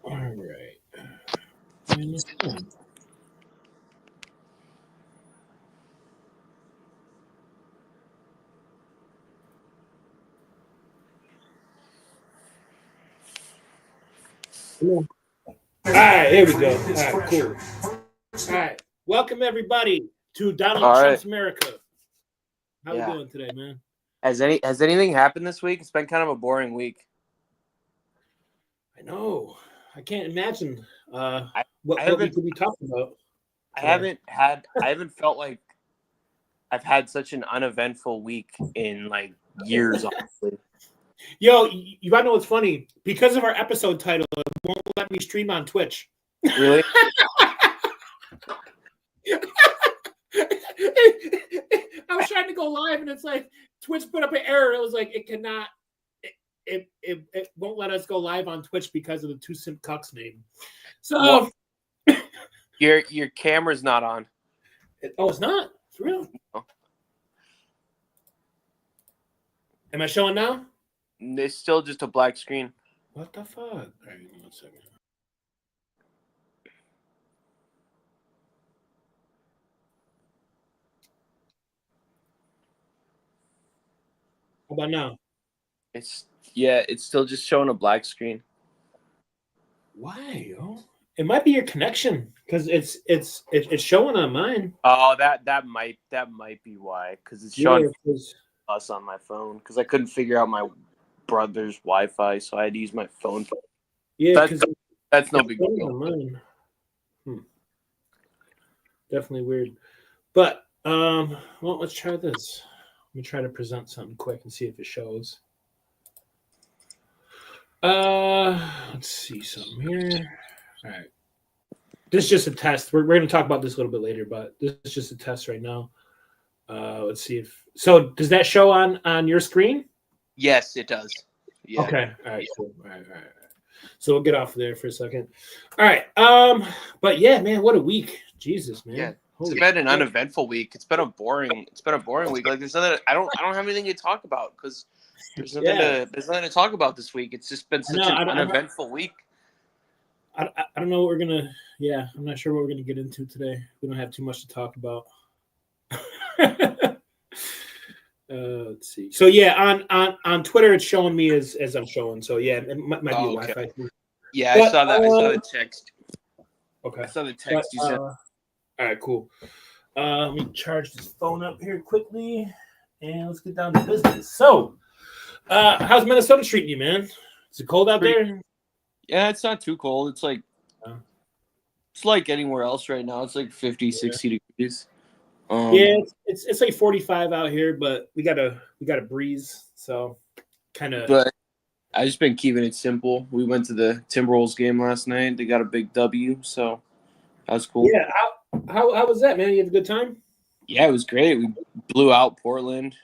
All right. All right, here we go. All right, cool. All right, welcome everybody to Donald Trump's America. How we doing today, man? Has anything happened this week? It's been kind of a boring week. I know. I can't imagine what we could be talking about. I haven't felt like I've had such an uneventful week in like years, honestly. Yo, you gotta know what's funny? Because of our episode title, it won't let me stream on Twitch. Really? I was trying to go live, and it's like Twitch put up an error. It was like it cannot. It won't let us go live on Twitch because of the two Simp Cucks name. So your camera's not on. It's not. It's real. No. Am I showing now? It's still just a black screen. What the fuck? All right, give me 1 second. How about now? It's still just showing a black screen. Why, yo? It might be your connection because it's showing on mine. Oh, that might be why, because it's showing us on my phone because I couldn't figure out my brother's Wi-Fi, so I had to use my phone. Yeah, that's no big deal. Definitely weird, but well, let's try this. Let me try to present something quick and see if it shows. Let's see something here. All right. This is just a test. We're going to talk about this a little bit later, but this is just a test right now. Let's see if so. Does that show on your screen? Yes, it does. Yeah. Okay. All right. Cool. All right. So we'll get off there for a second. All right. But yeah, man, what a week. Jesus, man. Yeah. It's been an uneventful week. It's been a boring week. Like there's nothing. I don't have anything to talk about because there's nothing to talk about this week. It's just been such an uneventful week. I don't know what we're gonna. Yeah, I'm not sure what we're gonna get into today. We don't have too much to talk about. Let's see. So yeah, on Twitter it's showing me as I'm showing. So yeah, it might be a Wi-Fi thing. Yeah, I saw that. I saw the text. Okay. I saw the text you sent. All right, cool. Let me charge this phone up here quickly, and let's get down to business. So, how's Minnesota treating you, man? Is it cold out there? Yeah, it's not too cold. It's like it's like anywhere else right now. It's like 50, 60 degrees. Yeah, it's like 45 out here, but we got a breeze, so kind of. But I just been keeping it simple. We went to the Timberwolves game last night. They got a big W, so that was cool. Yeah, how was that, man? You had a good time? Yeah, it was great. We blew out Portland.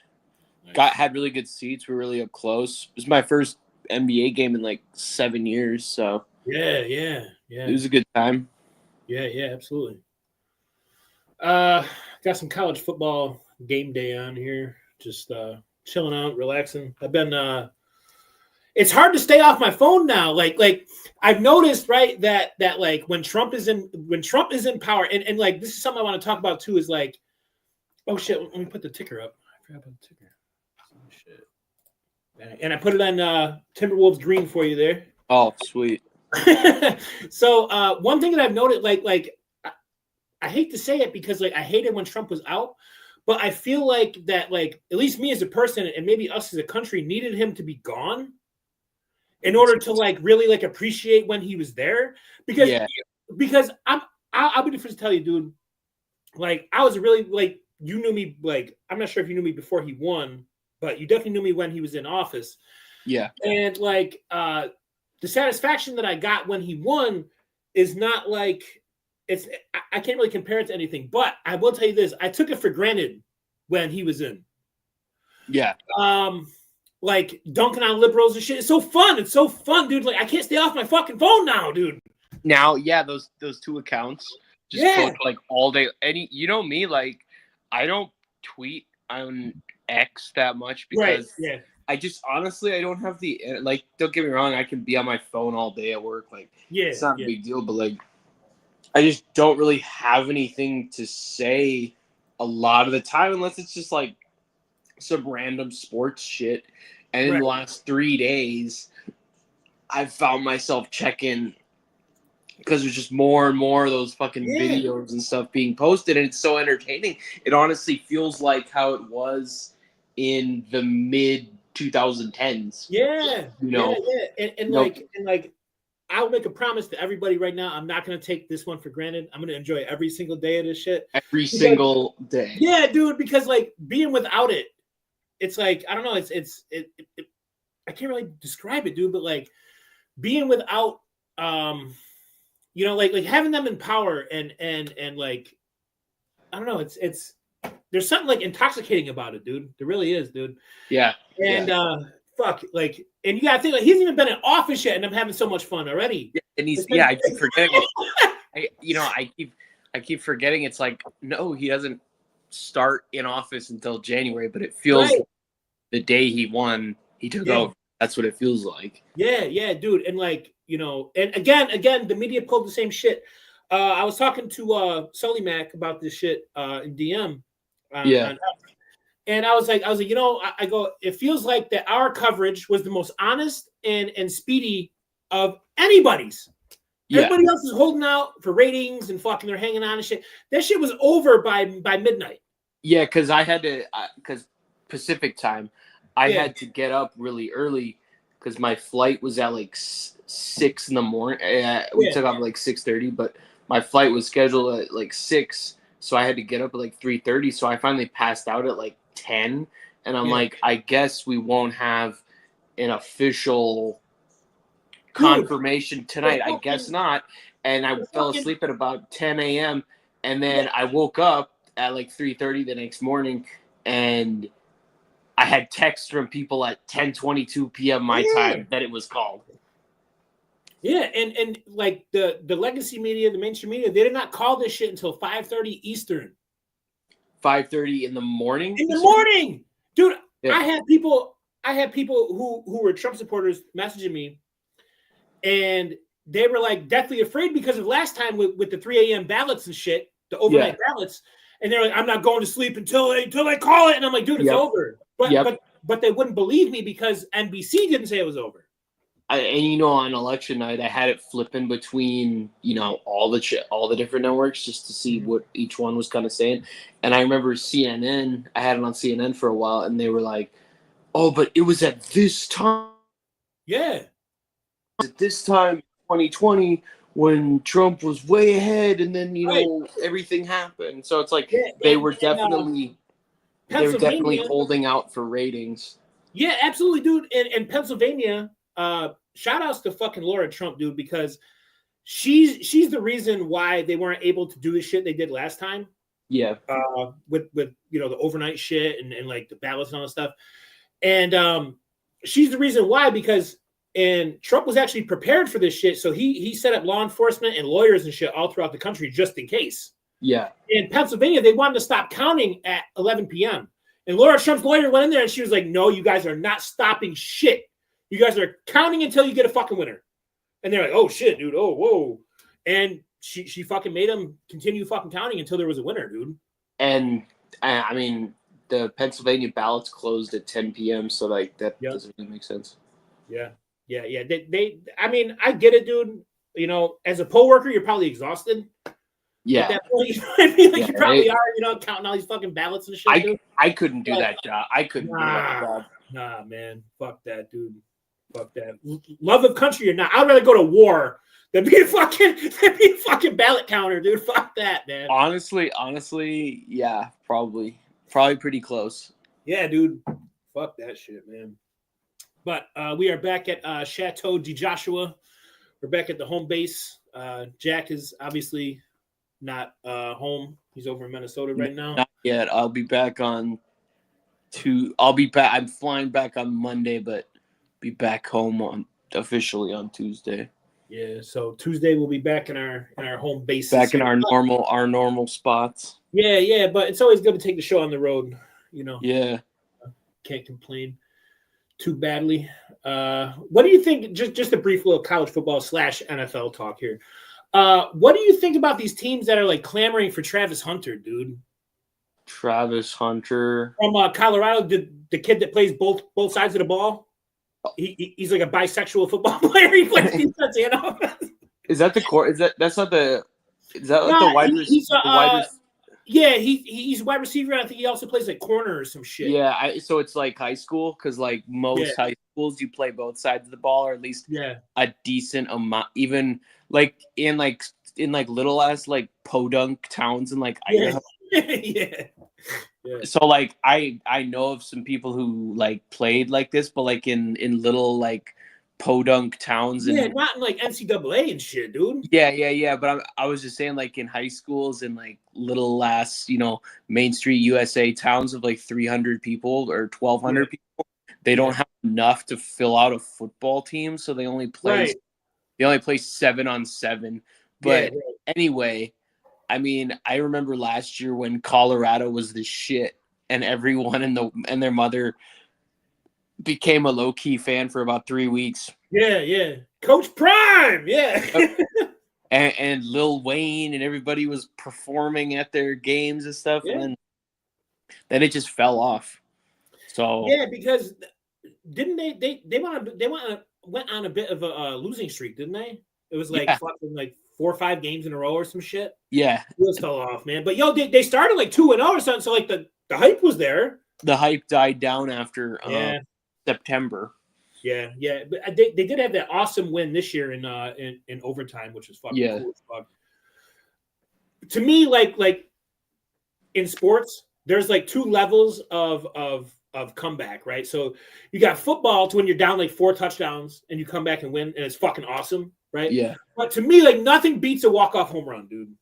Nice. Had really good seats. We were really up close. It was my first NBA game in like 7 years, so yeah. It was a good time. Yeah, absolutely. Got some college football game day on here. Just chilling out, relaxing. I've been it's hard to stay off my phone now. Like I've noticed, right, that like when Trump is in power, and like this is something I want to talk about too, is like, oh shit, let me put the ticker up. I forgot about the ticker. Oh shit. And I put it on Timberwolves green for you there. Oh, sweet. So one thing that I've noted, like I hate to say it because like I hated when Trump was out, but I feel like that like at least me as a person and maybe us as a country needed him to be gone in order to like really like appreciate when he was there. Because I'll be the first to tell you, dude, like I was really like you knew me, like I'm not sure if you knew me before he won, but you definitely knew me when he was in office. Yeah. And like the satisfaction that I got when he won is not like I can't really compare it to anything, but I will tell you this: I took it for granted when he was in. Yeah. Like dunking on liberals and shit. It's so fun. It's so fun, dude. Like I can't stay off my fucking phone now, dude. Now, yeah, those two accounts just post like all day. You know me, like I don't tweet on X that much because I just honestly I don't have the like. Don't get me wrong, I can be on my phone all day at work. Like, it's not a big deal. But like, I just don't really have anything to say a lot of the time, unless it's just like some random sports shit. And in the last 3 days, I've found myself checking because there's just more and more of those fucking videos and stuff being posted, and it's so entertaining. It honestly feels like how it was in the mid 2010s. Yeah, you know, and like I'll make a promise to everybody right now. I'm not gonna take this one for granted. I'm gonna enjoy every single day of this shit. Every single day. Yeah, dude, because like being without it, it's like I don't know. I can't really describe it, dude. But like being without, like having them in power and like I don't know. It's there's something like intoxicating about it, dude. There really is, dude. Yeah. And fuck, like, and you gotta think like he hasn't even been in office yet, and I'm having so much fun already. Yeah, and I keep forgetting it. I keep forgetting it's like no, he doesn't start in office until January, but it feels like the day he won, he took over. That's what it feels like. Yeah, dude. And like, and again, the media pulled the same shit. I was talking to Sully Mac about this shit in DM. And I was like, I go, it feels like that our coverage was the most honest and speedy of anybody's. Yeah. Everybody else is holding out for ratings and fucking they're hanging on and shit. That shit was over by midnight. Yeah, because I had to, because Pacific time, I had to get up really early because my flight was at like 6 in the morning. We took off at like 6:30, but my flight was scheduled at like 6, so I had to get up at like 3:30. So I finally passed out at like 10, and I'm like, I guess we won't have an official confirmation tonight. I guess not. And I fell asleep at about 10 a.m. and then I woke up at like 3:30 the next morning, and I had texts from people at 10:22 p.m. my time that it was called. Yeah, and like the legacy media, the mainstream media, they did not call this shit until 5:30 Eastern. 5:30 in the morning? In the morning! Dude, I had people who were Trump supporters messaging me, and they were like deathly afraid because of last time with the 3 a.m. ballots and shit, the overnight ballots. And they're like, I'm not going to sleep until they call it. And I'm like, dude, it's over. But they wouldn't believe me because NBC didn't say it was over. On election night, I had it flipping between, all the different networks just to see what each one was kind of saying. And I remember CNN, I had it on CNN for a while, and they were like, oh, but it was at this time. Yeah. At this time, 2020, when Trump was way ahead, and then, everything happened. So it's like they were definitely holding out for ratings. Yeah, absolutely, dude. And Pennsylvania, shout outs to fucking Laura Trump, dude, because she's the reason why they weren't able to do the shit they did last time. Yeah. With the overnight shit and like the ballots and all that stuff. And she's the reason why, because Trump was actually prepared for this shit. So he set up law enforcement and lawyers and shit all throughout the country just in case. Yeah. In Pennsylvania, they wanted to stop counting at 11 p.m. And Laura Trump's lawyer went in there and she was like, no, you guys are not stopping shit. You guys are counting until you get a fucking winner. And they're like, oh shit, dude. Oh, whoa. And she fucking made them continue fucking counting until there was a winner, dude. And I mean, the Pennsylvania ballots closed at 10 p.m. So like that doesn't really make sense. Yeah. I mean, I get it, dude. As a poll worker, you're probably exhausted. Yeah. At that point, you know what I mean? Like you probably are, counting all these fucking ballots and shit. I couldn't do that job. I couldn't do that job. Nah, man. Fuck that, dude. Fuck that. Love of country or not. I'd rather go to war than be a fucking ballot counter, dude. Fuck that, man. Honestly, yeah, probably pretty close. Yeah, dude. Fuck that shit, man. But we are back at Chateau de Joshua. We're back at the home base. Jack is obviously not home. He's over in Minnesota right now. Not yet. I'll be back I'm flying back on Monday, but be back home officially on Tuesday. Yeah, so Tuesday we'll be back in our home base. Back in our normal spots. Yeah, but it's always good to take the show on the road, Yeah. Can't complain. too badly. What do you think? Just a brief little college football / NFL talk here. What do you think about these teams that are like clamoring for Travis Hunter, dude? Travis Hunter from Colorado, the kid that plays both sides of the ball. He's like a bisexual football player. He plays defense and offense. Is that the core? That's not the? Is that like the wide receiver? Yeah, he's wide receiver. I think he also plays like corner or some shit. Yeah, so it's like high school because like most high schools, you play both sides of the ball, or at least a decent amount. Even like in little ass like podunk towns and like Idaho. Yeah. So like I know of some people who like played like this, but like in little like podunk towns and not in like NCAA and shit, dude. Yeah. But I was just saying, like in high schools and like little ass, Main Street USA towns of like 300 people or 1,200 people, they don't have enough to fill out a football team, so they only play 7-on-7. But anyway, I mean, I remember last year when Colorado was the shit, and everyone and their mother became a low-key fan for about 3 weeks. Yeah. Coach Prime, and Lil Wayne and everybody was performing at their games and stuff, and then it just fell off. So because didn't they went on a bit of a losing streak, didn't they? It was like fucking like 4 or 5 games in a row or some shit. Yeah, it fell off, man. But they started like 2-0 or something, so like the hype was there. The hype died down after September. Yeah. But they did have that awesome win this year in overtime, which was fucking cool as fuck. To me, like in sports, there's like 2 levels of comeback, right? So you got football to when you're down like 4 touchdowns and you come back and win, and it's fucking awesome, right? Yeah. But to me, like nothing beats a walk-off home run, dude.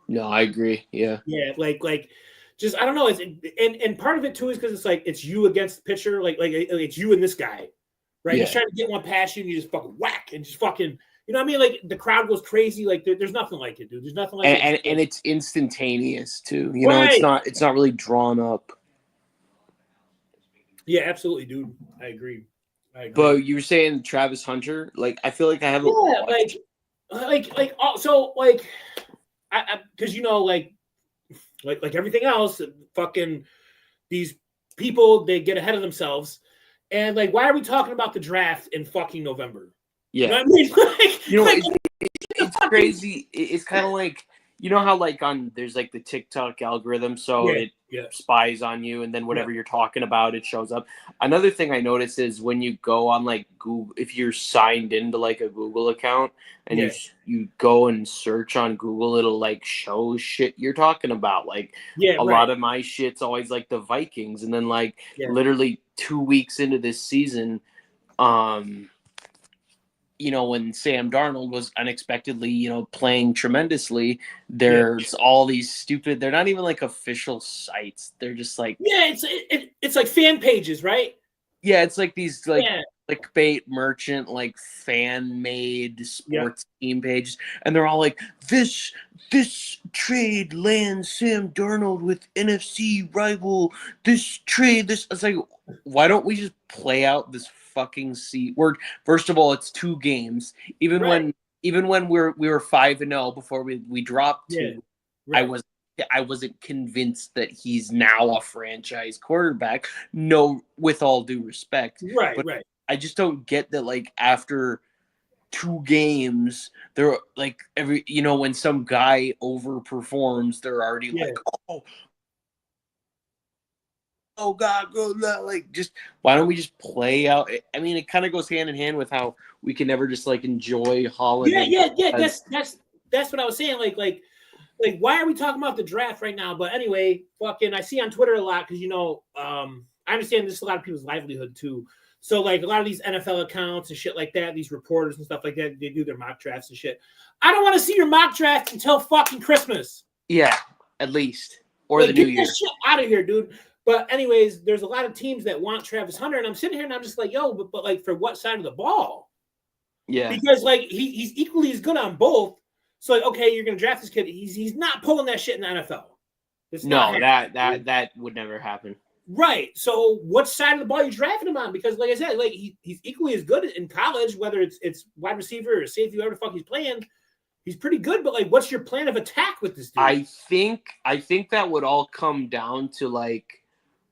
No, I agree. Yeah. Yeah, like just I don't know. And part of it too is because it's like it's you against the pitcher, like it's you and this guy, right? He's trying to get one past you, and you just fucking whack and just fucking, you know what I mean? Like the crowd goes crazy. Like there's nothing like it, dude. There's nothing like it. And it's instantaneous too. You know, it's not really drawn up. Yeah, absolutely, dude. I agree. But you were saying Travis Hunter, like I feel like I haven't. Because like everything else, fucking these people, they get ahead of themselves, and like, why are we talking about the draft in fucking November? Yeah, you know what I mean? It's crazy. It's kind of like, you know how like there's like the TikTok algorithm, so it spies on you, and then whatever you're talking about, it shows up. Another thing I noticed is when you go on like Google, if you're signed into like a Google account and you go and search on Google, it'll like show shit you're talking about. Like a lot of my shit's always like the Vikings, and then like literally 2 weeks into this season, when Sam Darnold was unexpectedly, playing tremendously, there's all these stupid, they're not even like official sites. They're just like, it's like fan pages, right? Yeah. It's like these like clickbait merchant, like fan made sports team pages. And they're all like, this trade lands Sam Darnold with NFC rival. It's like, why don't we just play out this fucking first of all, it's 2 games. Even when we were 5-0 before we dropped 2, I wasn't convinced that he's now a franchise quarterback. No, with all due respect, right. I just don't get that. Like after 2 games, they're like when some guy overperforms, they're already like, oh God, go like just why don't we just play out? I mean, it kind of goes hand in hand with how we can never just like enjoy holiday. Yeah. That's what I was saying. Like why are we talking about the draft right now? But anyway, fucking, I see on Twitter a lot because I understand this is a lot of people's livelihood too. So like a lot of these NFL accounts and shit like that, these reporters and stuff like that, they do their mock drafts and shit. I don't want to see your mock draft until fucking Christmas. Yeah, at least, or the new year. Get that shit out of here, dude. But anyways, there's a lot of teams that want Travis Hunter, and I'm sitting here and I'm just like, yo, but like for what side of the ball? Yeah. Because like he's equally as good on both. So like, okay, you're gonna draft this kid. He's not pulling that shit in the NFL. No, that would never happen. Right. So what side of the ball are you drafting him on? Because like I said, like he's equally as good in college, whether it's wide receiver or safety, whatever the fuck he's playing. He's pretty good, but like, what's your plan of attack with this dude? I think that would all come down to like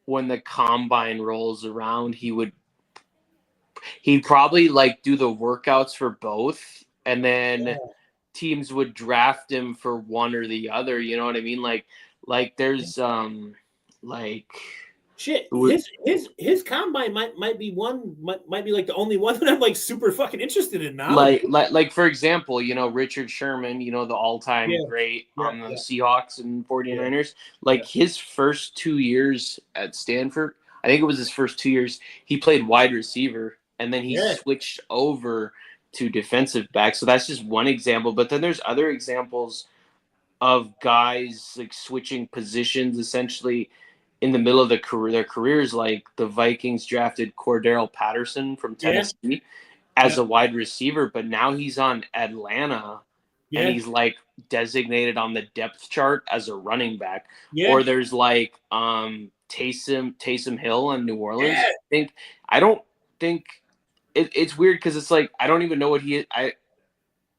when the combine rolls around, he'd probably like do the workouts for both, and then teams would draft him for one or the other. You know what I mean? Like there's like shit. His combine might be like the only one that I'm like super fucking interested in now. Like for example, you know, Richard Sherman, you know, the all-time great on the Seahawks and 49ers. Like his first 2 years at Stanford, I think it was his first 2 years, he played wide receiver and then he switched over to defensive back. So that's just one example. But then there's other examples of guys like switching positions essentially in the middle of their careers. Like the Vikings drafted Cordero Patterson from Tennessee as a wide receiver, but now he's on Atlanta and he's like designated on the depth chart as a running back. Or there's like Taysom Hill in New Orleans. I don't think it's weird because it's like I don't even know what he is. I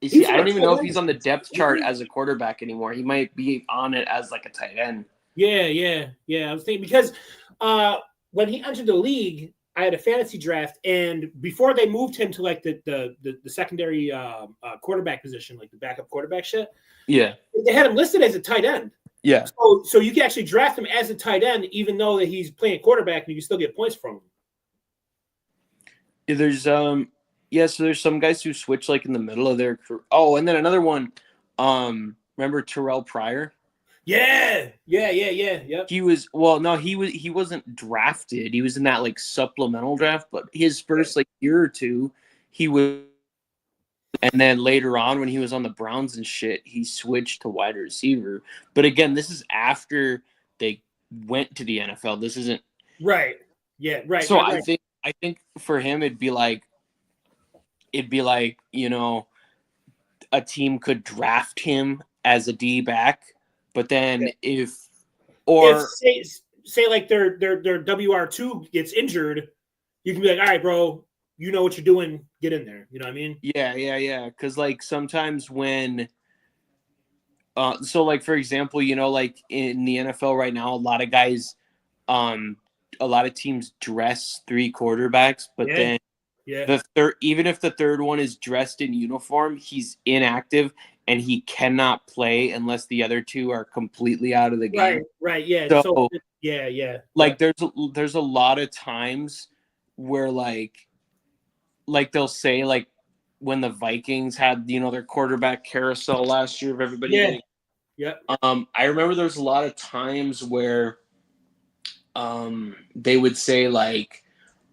don't even know if he's on the depth chart as a quarterback anymore. He might be on it as like a tight end. Yeah. I was thinking because when he entered the league, I had a fantasy draft, and before they moved him to like the secondary quarterback position, like the backup quarterback shit, they had him listed as a tight end. Yeah. So you can actually draft him as a tight end, even though that he's playing quarterback, and you can still get points from him. Yeah, there's so there's some guys who switch like in the middle of their career. Oh, and then another one. Remember Terrell Pryor? Yeah. He wasn't drafted. He was in that like supplemental draft, but his first like year or two, he was, and then later on when he was on the Browns and shit, he switched to wide receiver. But again, this is after they went to the NFL. This isn't right. Yeah, right. So right. I think for him it'd be like, you know, a team could draft him as a D back. But then if say like their WR2 gets injured, you can be like, all right, bro, you know what you're doing, get in there. You know what I mean? Yeah. Because like sometimes when, so like for example, you know, like in the NFL right now, a lot of guys, a lot of teams dress 3 quarterbacks, but then the third, even if the third one is dressed in uniform, he's inactive. And he cannot play unless the other 2 are completely out of the game. Right. Yeah. So yeah. Like there's a lot of times where like they'll say like when the Vikings had, you know, their quarterback carousel last year of everybody. I remember there was a lot of times where they would say like,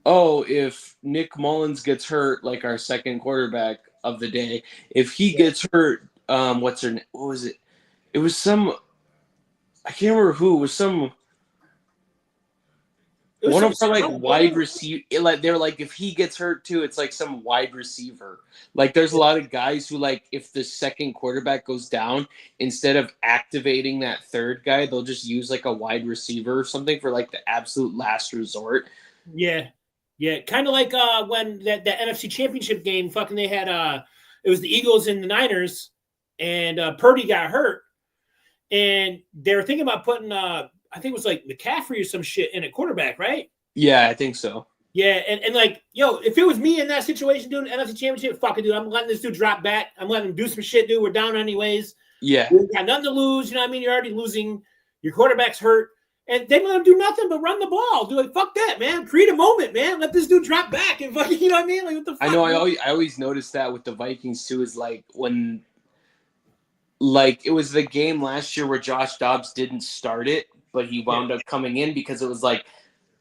oh, if Nick Mullins gets hurt, like our second quarterback of the day, if he gets hurt, what was it? It was some, I can't remember who. It was some one of our like wide receiver. Like they're like, if he gets hurt too, it's like some wide receiver. Like there's a lot of guys who like if the second quarterback goes down, instead of activating that third guy, they'll just use like a wide receiver or something for like the absolute last resort. Yeah, kind of like when that NFC Championship game, fucking they had it was the Eagles and the Niners. And Purdy got hurt, and they were thinking about putting, I think it was like McCaffrey or some shit in a quarterback, right? Yeah, I think so. Yeah, and like, yo, if it was me in that situation doing the NFC Championship, fuck it, dude. I'm letting this dude drop back. I'm letting him do some shit, dude. We're down anyways. Yeah. We got nothing to lose. You know what I mean? You're already losing. Your quarterback's hurt. And they let him do nothing but run the ball. Do like, fuck that, man. Create a moment, man. Let this dude drop back and fucking, you know what I mean? Like, what the fuck? I know. I always noticed that with the Vikings too. Is like when. Like, it was the game last year where Josh Dobbs didn't start it, but he wound up coming in because it was like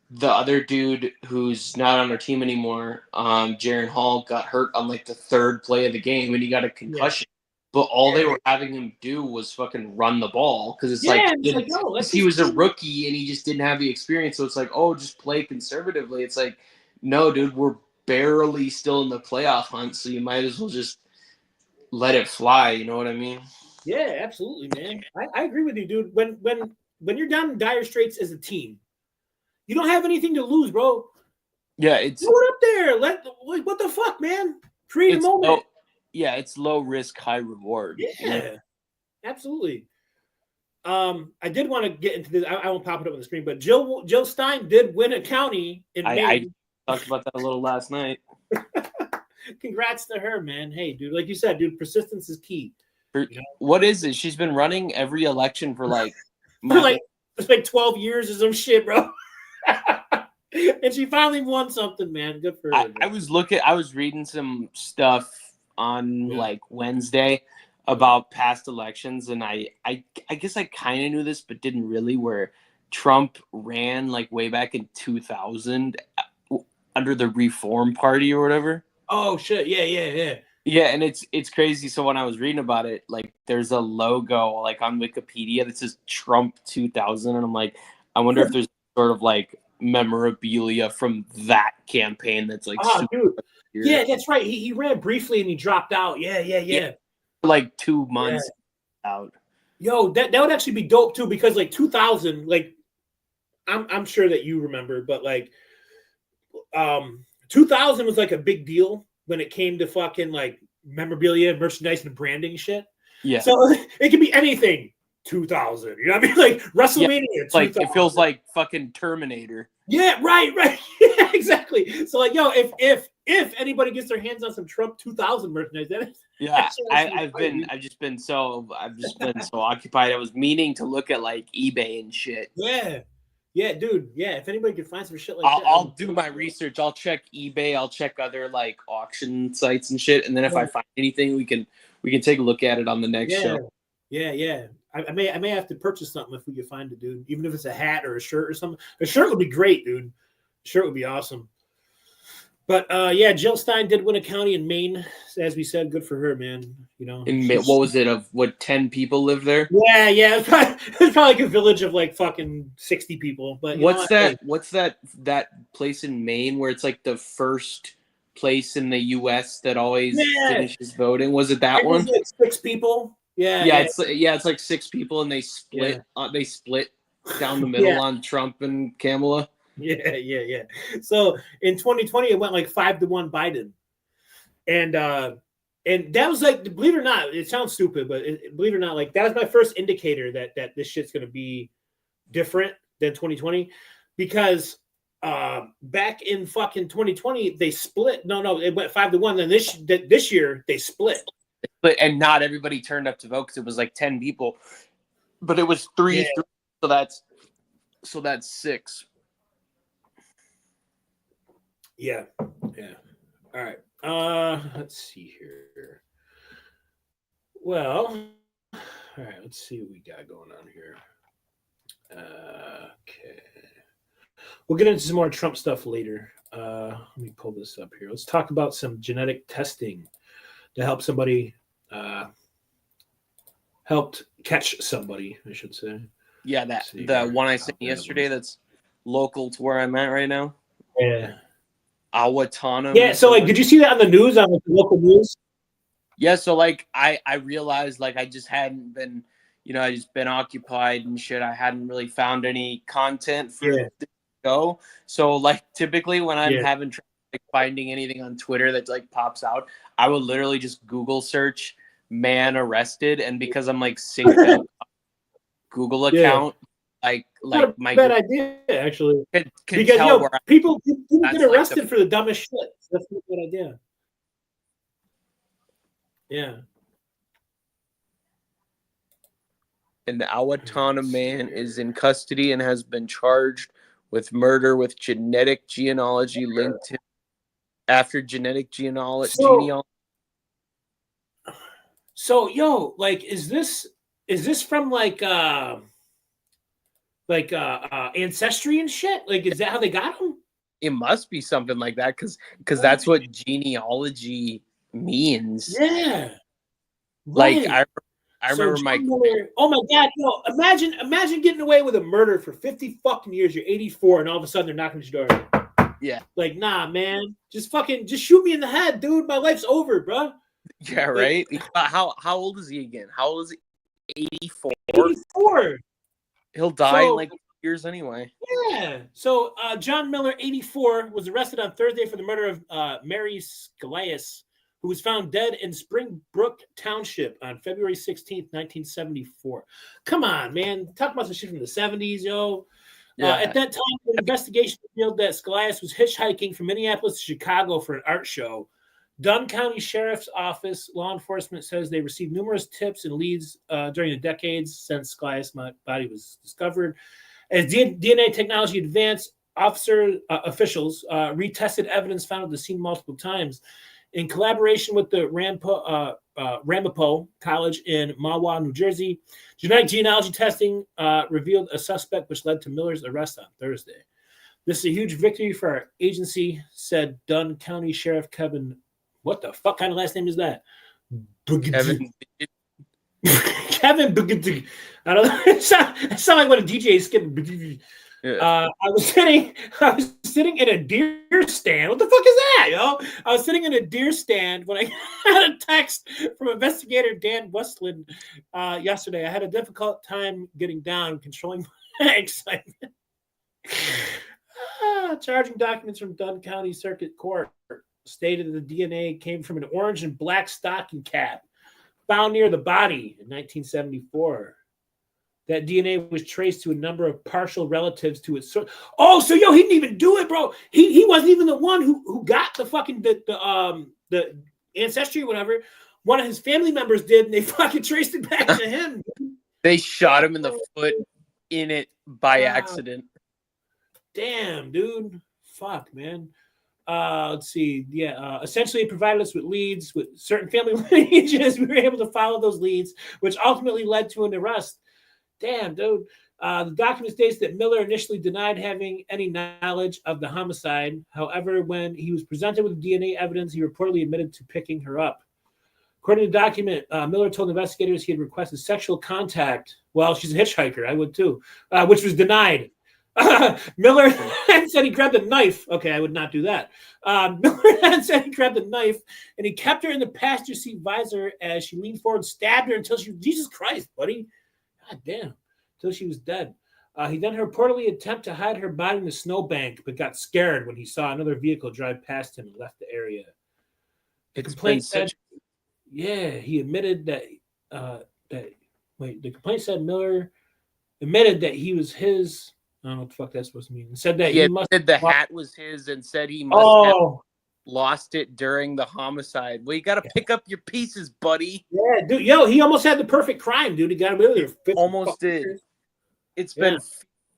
the other dude who's not on our team anymore, Jaron Hall, got hurt on like the 3rd play of the game and he got a concussion. But all they were having him do was fucking run the ball because it's he was a rookie and he just didn't have the experience. So it's like, oh, just play conservatively. It's like, no, dude, we're barely still in the playoff hunt, so you might as well just let it fly. You know what I mean? Yeah, absolutely, man. I agree with you, dude. When you're down in dire straits as a team, You don't have anything to lose, bro. Yeah, it's put it up there. What the fuck, man? Create a moment. It's low risk, high reward. Yeah, absolutely. I did want to get into this. I won't pop it up on the screen, but Jill Stein did win a county in Maine. I talked about that a little last night. Congrats to her, man. Hey, dude, like you said, dude, persistence is key. What is it? She's been running every election for like it's like 12 years or some shit, bro. And she finally won something, man. Good for her. I was reading some stuff on like Wednesday about past elections, and I guess I kind of knew this, but didn't really. Where Trump ran like way back in 2000 under the Reform Party or whatever. Oh shit! Yeah. Yeah, and it's crazy. So when I was reading about it, like there's a logo like on Wikipedia that says Trump 2000, and I'm like, I wonder if there's sort of like memorabilia from that campaign that's like dude. Yeah, that's right. He ran briefly and he dropped out. Yeah. Like 2 months out. Yo, that would actually be dope too, because like 2000, like I'm sure that you remember, but like 2000 was like a big deal when it came to fucking like memorabilia, merchandise, and branding shit. Yeah. So it could be anything. 2000, you know what I mean? Like WrestleMania. Yeah, like it feels like fucking Terminator. Yeah, right. Yeah, exactly. So like, yo, if anybody gets their hands on some Trump 2000 merchandise, I've just been so occupied. I was meaning to look at like eBay and shit. Yeah, dude. Yeah, if anybody could find some shit like that, I'll do my research. I'll check eBay. I'll check other like auction sites and shit. And then if I find anything, we can take a look at it on the next show. Yeah. I may have to purchase something if we can find it, dude. Even if it's a hat or a shirt or something. A shirt would be great, dude. A shirt would be awesome. But Jill Stein did win a county in Maine, as we said. Good for her, man. You know, in Maine, what was it? Of what 10 people live there? Yeah. It's probably like a village of like fucking 60 people. But what's that place in Maine where it's like the first place in the U.S. that always finishes voting? Was it that one? Like 6 people. It's like 6 people, and they split. They split down the middle on Trump and Kamala. Yeah. So in 2020, it went like 5-1 Biden, and that was like, believe it or not, it sounds stupid, but believe it or not, like that was my first indicator that this shit's gonna be different than 2020, because back in fucking 2020 they split. No, it went 5-1. Then this year they split. And not everybody turned up to vote because it was like 10 people, but it was 3. So that's 6. Yeah. All right. Let's see here. Well, all right. Let's see what we got going on here. Okay. We'll get into some more Trump stuff later. Let me pull this up here. Let's talk about some genetic testing to help somebody. Helped catch somebody, I should say. Yeah, the one I sent yesterday that's local to where I'm at right now. Yeah. Awatana. Yeah, so like, did you see that on the news, on like the local news? Yeah, so like I realized like I just hadn't been, I just been occupied and shit. I hadn't really found any content for the show. So like typically when I'm having trouble like finding anything on Twitter that like pops out, I would literally just Google search man arrested, and because I'm like synced up Google account, like not my bad idea actually. Can because people get arrested like for the dumbest shit. That's not a good idea. Yeah. And the Awatana man is in custody and has been charged with murder with genetic genealogy linked to after genetic genealogy. So yo, like, is this from like ancestry and shit? Like, is that how they got him? It must be something like that, because that's what genealogy means. Yeah. Like I remember my. Oh my god! No, imagine getting away with a murder for 50 fucking years. You're 84, and all of a sudden they're knocking at your door. Yeah. Like, nah, man. Just shoot me in the head, dude. My life's over, bro. Yeah, right. Like, how old is he again? How old is he? 84. 84. He'll die in like years anyway. Yeah. So John Miller, 84, was arrested on Thursday for the murder of Mary Scalias, who was found dead in Springbrook Township on February 16th, 1974. Come on, man. Talk about some shit from the 70s, yo. Yeah. At that time, the investigation revealed that Scalias was hitchhiking from Minneapolis to Chicago for an art show. Dunn County Sheriff's Office law enforcement says they received numerous tips and leads during the decades since Scalias' body was discovered. As DNA technology advanced, officials retested evidence found at the scene multiple times. In collaboration with the Ramapo College in Mahwah, New Jersey, genetic genealogy testing revealed a suspect, which led to Miller's arrest on Thursday. This is a huge victory for our agency, said Dunn County Sheriff Kevin. What the fuck kind of last name is that? Kevin. Kevin. I don't know. It sounds like when a DJ is skipping. Yeah. I was sitting in a deer stand. What the fuck is that, yo? I was sitting in a deer stand when I had a text from investigator Dan Westland yesterday. I had a difficult time getting down, controlling my excitement. Charging documents from Dunn County Circuit Court stated that the DNA came from an orange and black stocking cap found near the body in 1974. That DNA was traced to a number of partial relatives to its source. Oh, so yo, he didn't even do it, bro. He wasn't even the one who got the fucking the ancestry or whatever. One of his family members did, and they fucking traced it back to him. They shot him in the foot in it by accident. Damn, dude. Fuck, man. Let's see. Yeah, essentially it provided us with leads with certain family lineages. We were able to follow those leads, which ultimately led to an arrest. Damn, dude. The document states that Miller initially denied having any knowledge of the homicide. However, when he was presented with DNA evidence, he reportedly admitted to picking her up. According to the document, Miller told investigators he had requested sexual contact. Well, she's a hitchhiker. I would too, which was denied. Miller said he grabbed a knife. Okay, I would not do that. Miller said he grabbed a knife and he kept her in the passenger seat visor as she leaned forward and stabbed her until she, Jesus Christ, buddy. God damn, until she was dead. He then reportedly attempted to hide her body in the snowbank, but got scared when he saw another vehicle drive past him and left the area. The complaint said, he admitted that, the complaint said Miller admitted that he was his, I don't know what the fuck that's supposed to mean. And said that he must said the hat was his and said he must have lost it during the homicide. Well, you got to pick up your pieces, buddy. Yeah, dude. Yo, he almost had the perfect crime, dude. He got away with it. Almost did. It's been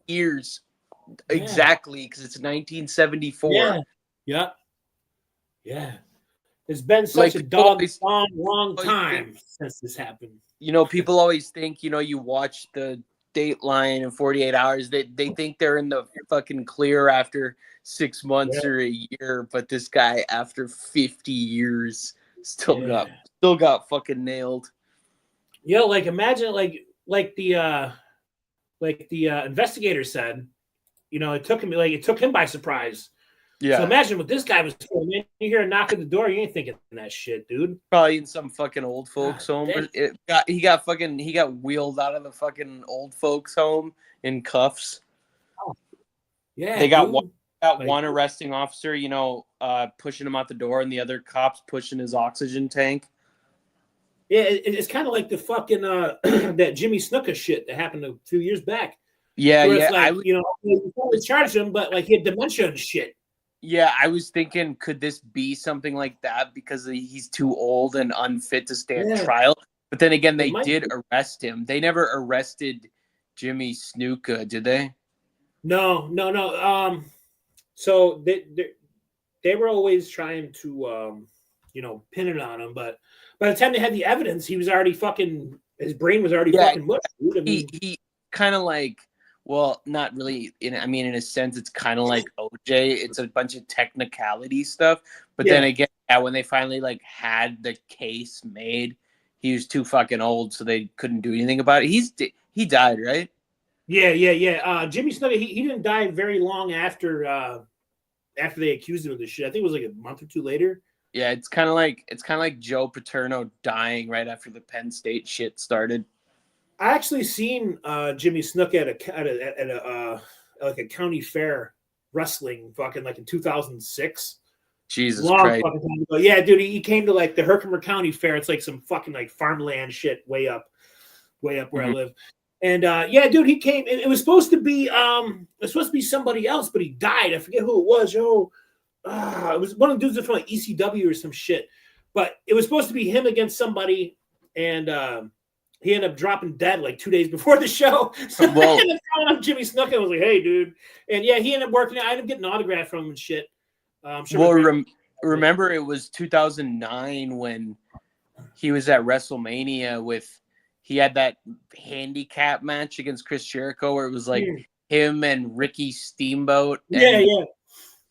years. Exactly, because it's 1974. Yeah. It's been such a long time since this happened. You know, people always think, you watch the Dateline in 48 hours. They think they're in the fucking clear after 6 months or a year, but this guy after 50 years still got fucking nailed. Yo, like imagine like the investigator said, it took him by surprise. Yeah. So imagine what this guy was doing, man. You hear a knock at the door, you ain't thinking that shit, dude. Probably in some fucking old folks home. He got wheeled out of the fucking old folks home in cuffs. Oh. Yeah. They got one arresting officer, pushing him out the door, and the other cops pushing his oxygen tank. Yeah, it's kind of like the fucking that Jimmy Snuka shit that happened a few years back. Yeah, yeah. They charged him, but like he had dementia and shit. Yeah, I was thinking, could this be something like that because he's too old and unfit to stand trial? But then again, they did arrest him. They never arrested Jimmy Snuka, did they? No. So they were always trying to, pin it on him. But by the time they had the evidence, he was already fucking. His brain was already fucking mush. He kind of like. Well, not really. In a sense, it's kind of like OJ. It's a bunch of technicality stuff. But then again, when they finally had the case made, he was too fucking old, so they couldn't do anything about it. He died, right? Yeah. Jimmy Snuka, he didn't die very long after they accused him of this shit. I think it was like a month or two later. Yeah, it's kind of like Joe Paterno dying right after the Penn State shit started. I actually seen Jimmy Snuka at a county fair wrestling fucking like in 2006. Jesus Long Christ. fucking time ago. Yeah, dude, he came to like the Herkimer County Fair. It's like some fucking like farmland shit way up where I live. And yeah, dude, he came. It was supposed to be somebody else, but he died. I forget who it was. It was one of the dudes from like ECW or some shit. But it was supposed to be him against somebody, and he ended up dropping dead like 2 days before the show. So I ended up calling up Jimmy Snuka and was like, "Hey, dude," and yeah, he ended up working. I ended up getting an autograph from him and shit. Sure remember it was 2009 when he was at WrestleMania he had that handicap match against Chris Jericho where it was like him and Ricky Steamboat and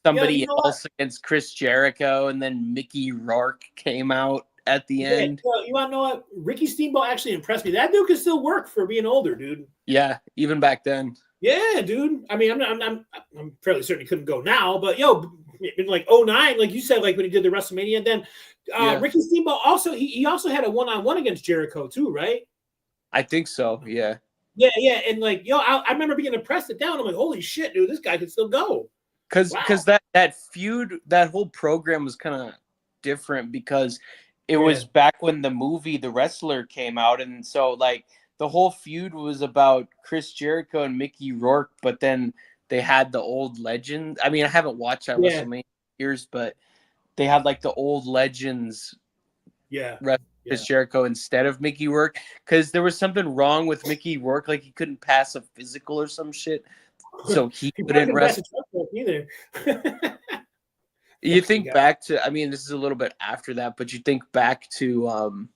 somebody else against Chris Jericho, and then Mickey Rourke came out at the end. You want to know what? Ricky Steamboat actually impressed me. That dude can still work for being older, dude. Yeah, even back then. Yeah, dude. I mean, I'm fairly certain he couldn't go now, but in like 2009, like you said, like when he did the WrestleMania, and then Ricky Steamboat also he also had a 1-on-1 against Jericho too, right? I think so. Yeah. Yeah, and like I remember being impressed at that. I'm like, holy shit, dude, this guy can still go. Because that feud, that whole program was kind of different because it was back when the movie The Wrestler came out, and so like the whole feud was about Chris Jericho and Mickey Rourke, but then they had the old legend. I mean, I haven't watched that WrestleMania years, but they had like the old legends. Chris Jericho instead of Mickey Rourke because there was something wrong with Mickey Rourke, like he couldn't pass a physical or some shit, so he couldn't wrestle either. You think back to, I mean, this is a little bit after that, but you think back to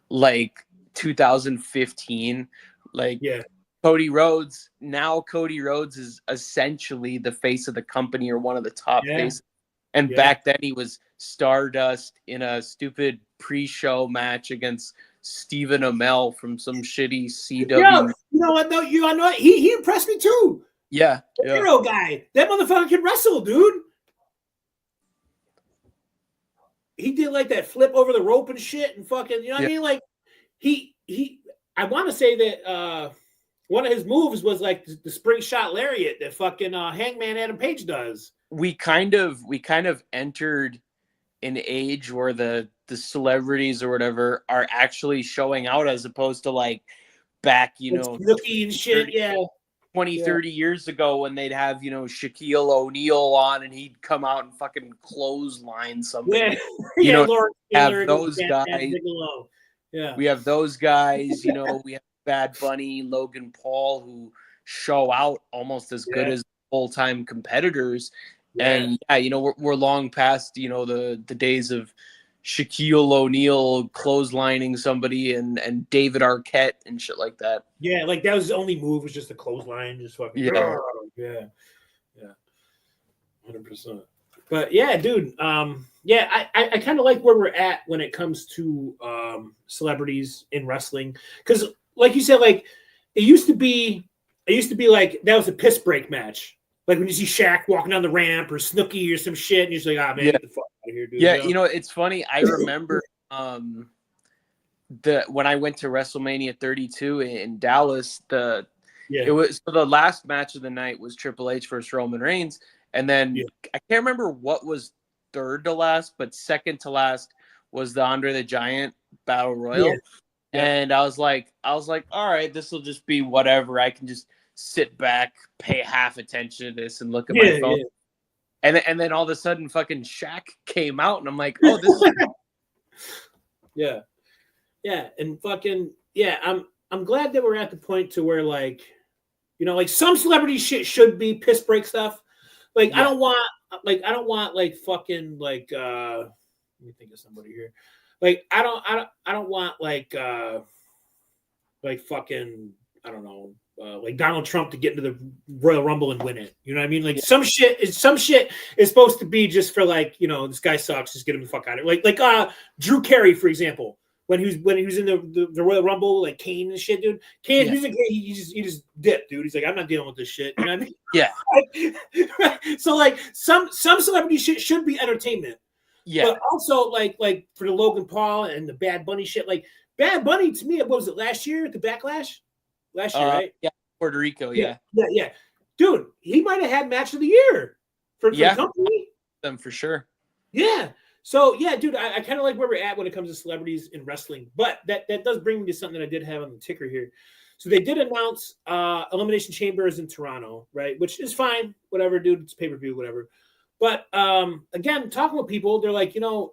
like 2015, like Cody Rhodes. Now Cody Rhodes is essentially the face of the company or one of the top faces. And back then he was Stardust in a stupid pre-show match against Stephen Amell from some shitty CW. Yo, you know what? No, he impressed me too. Yeah, the hero guy. That motherfucker can wrestle, dude. He did like that flip over the rope and shit, and fucking, you know what I mean? Like he. I want to say that one of his moves was like the spring shot lariat that fucking Hangman Adam Page does. We kind of entered an age where the celebrities or whatever are actually showing out as opposed to like back, looking and shit, 30 years ago when they'd have, Shaquille O'Neal on and he'd come out and fucking clothesline somebody. Have those guys. We have those guys, we have Bad Bunny, Logan Paul, who show out almost as good as full-time competitors. And we're long past, the days of Shaquille O'Neal clotheslining somebody and David Arquette and shit like that. Yeah, like that was his only move, was just a clothesline, just fucking 100%. But yeah, dude, I kind of like where we're at when it comes to celebrities in wrestling, because like you said, like it used to be like that was a piss break match. Like when you see Shaq walking down the ramp or Snooki or some shit, and you're just like, man, get the fuck out of here, dude. Yeah, it's funny. I remember when I went to WrestleMania 32 in Dallas, it was the last match of the night was Triple H versus Roman Reigns, and then I can't remember what was third to last, but second to last was the Andre the Giant Battle Royal. And I was like, all right, this will just be whatever. I can just sit back, pay half attention to this, and look at my phone. And then all of a sudden, fucking Shaq came out, and I'm like, oh, this is and fucking I'm glad that we're at the point to where like, like some celebrity shit should be piss break stuff. Like I don't want like fucking like let me think of somebody here. Like I don't want like fucking I don't know. Like Donald Trump to get into the Royal Rumble and win it. You know what I mean? Like some shit is supposed to be just for like, this guy sucks, just get him the fuck out of it. Like Drew Carey, for example, when he was in the Royal Rumble, like Kane and shit, dude. Kane, he just dipped, dude. He's like, I'm not dealing with this shit. You know what I mean? So like some celebrity shit should be entertainment. Yeah. But also like for the Logan Paul and the Bad Bunny shit, like Bad Bunny to me, what was it last year at the Backlash? Last year, right? Yeah, Puerto Rico. Yeah. Dude, he might have had match of the year for the company. Them for sure. Yeah. So yeah, dude, I kind of like where we're at when it comes to celebrities in wrestling. But that does bring me to something that I did have on the ticker here. So they did announce Elimination Chambers in Toronto, right? Which is fine, whatever, dude. It's pay-per-view, whatever. But again, talking with people, they're like, the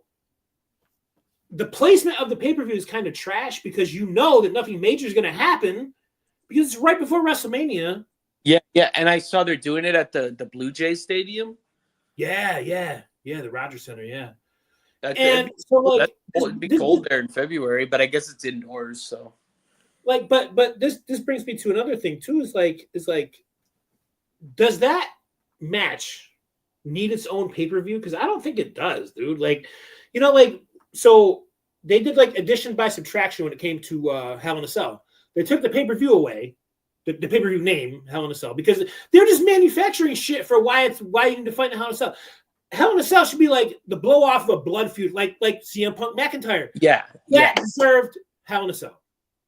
placement of the pay-per-view is kind of trash because you know that nothing major is going to happen because it's right before WrestleMania. Yeah, and I saw they're doing it at the Blue Jays Stadium. Yeah, the Rogers Center, yeah. And so like it'd be cold there in February, but I guess it's indoors, so. Like, but this brings me to another thing too. Is like, does that match need its own pay-per-view? Because I don't think it does, dude. Like, so they did like addition by subtraction when it came to Hell in a Cell. They took the pay-per-view away, the pay-per-view name Hell in a Cell, because they're just manufacturing shit for why you need to fight in Hell in a Cell. Hell in a Cell should be like the blow off of a blood feud, like CM Punk McIntyre. Yeah. That deserved Hell in a Cell.